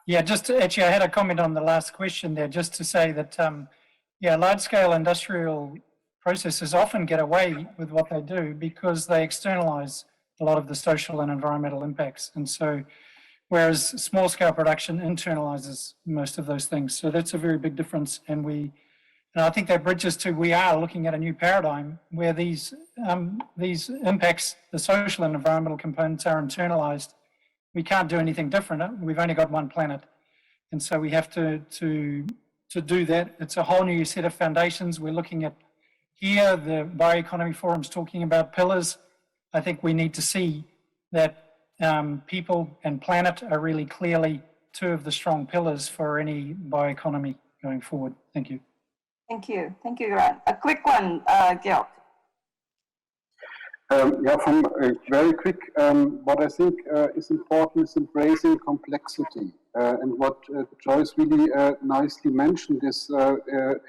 Yeah, actually, I had a comment on the last question there, just to say that, yeah, large-scale industrial processes often get away with what they do because they externalize a lot of the social and environmental impacts. And so, whereas small-scale production internalizes most of those things. So that's a very big difference. And I think that bridges to, we are looking at a new paradigm where these impacts, the social and environmental components, are internalized. We can't do anything different. We've only got one planet. And so we have to do that. It's a whole new set of foundations. We're looking at here the Bioeconomy Forum is talking about pillars. I think we need to see that people and planet are really clearly two of the strong pillars for any bioeconomy going forward. Thank you.
Thank you. Thank you, Grant. A quick one, Georg.
Very quick, what I think is important is embracing complexity. And what Joice really nicely mentioned is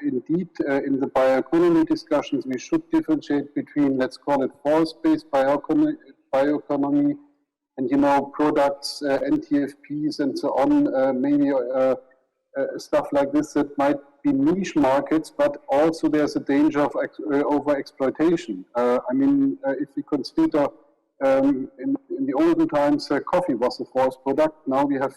indeed in the bioeconomy discussions, we should differentiate between, let's call it forest-based bioeconomy and, you know, products, NTFPs and so on, maybe stuff like this that might be niche markets, but also there's a danger of over-exploitation. I mean, if we consider in the olden times, coffee was a forest product. Now we have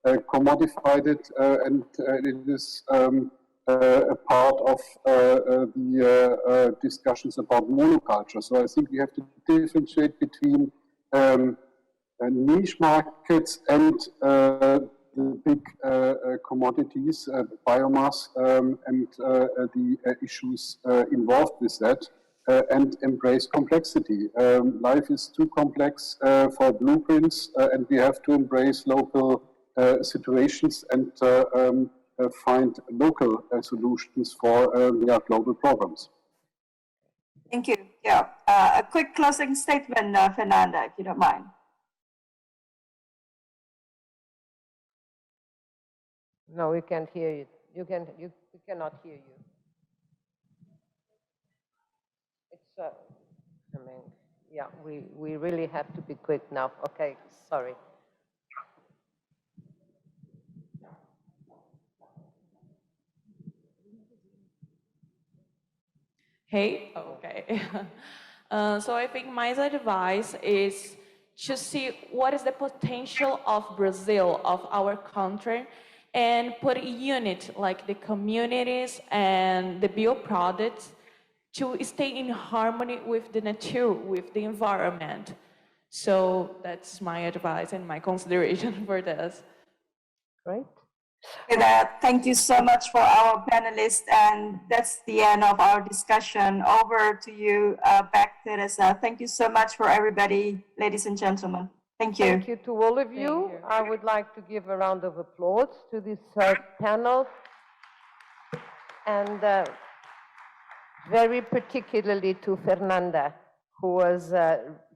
commodified it, and it is a part of the discussions about monoculture. So I think we have to differentiate between niche markets and the big commodities, biomass, and the issues involved with that, and embrace complexity. Life is too complex for blueprints, and we have to embrace local situations and find local solutions for global problems.
Thank you. Yeah. A quick closing statement, Fernanda, if you don't mind.
No, we can't hear you. We cannot hear you. It's, I mean, yeah, we really have to be quick now. Okay, sorry.
Hey, okay. So I think my advice is to see what is the potential of Brazil, of our country, and put a unit like the communities and the bioproducts to stay in harmony with the nature, with the environment. So that's my advice and my consideration for this.
Great.
Thank you so much for our panelists, and that's the end of our discussion. Over to you, back Teresa. Thank you so much for everybody, ladies and gentlemen. Thank you.
Thank you to all of you. I would like to give a round of applause to this panel, and very particularly to Fernanda, who was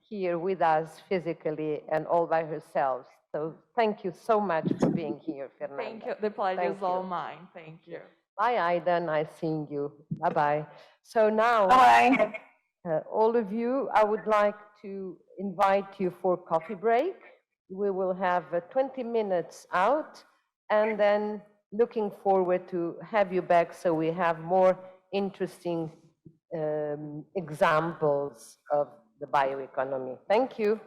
here with us physically and all by herself. So thank you so much for being here, Fernanda.
Thank you. The pleasure is all mine. Thank you.
Bye, Aida. Nice seeing you. Bye-bye. So now, all of you, I would like to invite you for coffee break. We will have 20 minutes out, and then looking forward to have you back so we have more interesting examples of the bioeconomy. Thank you.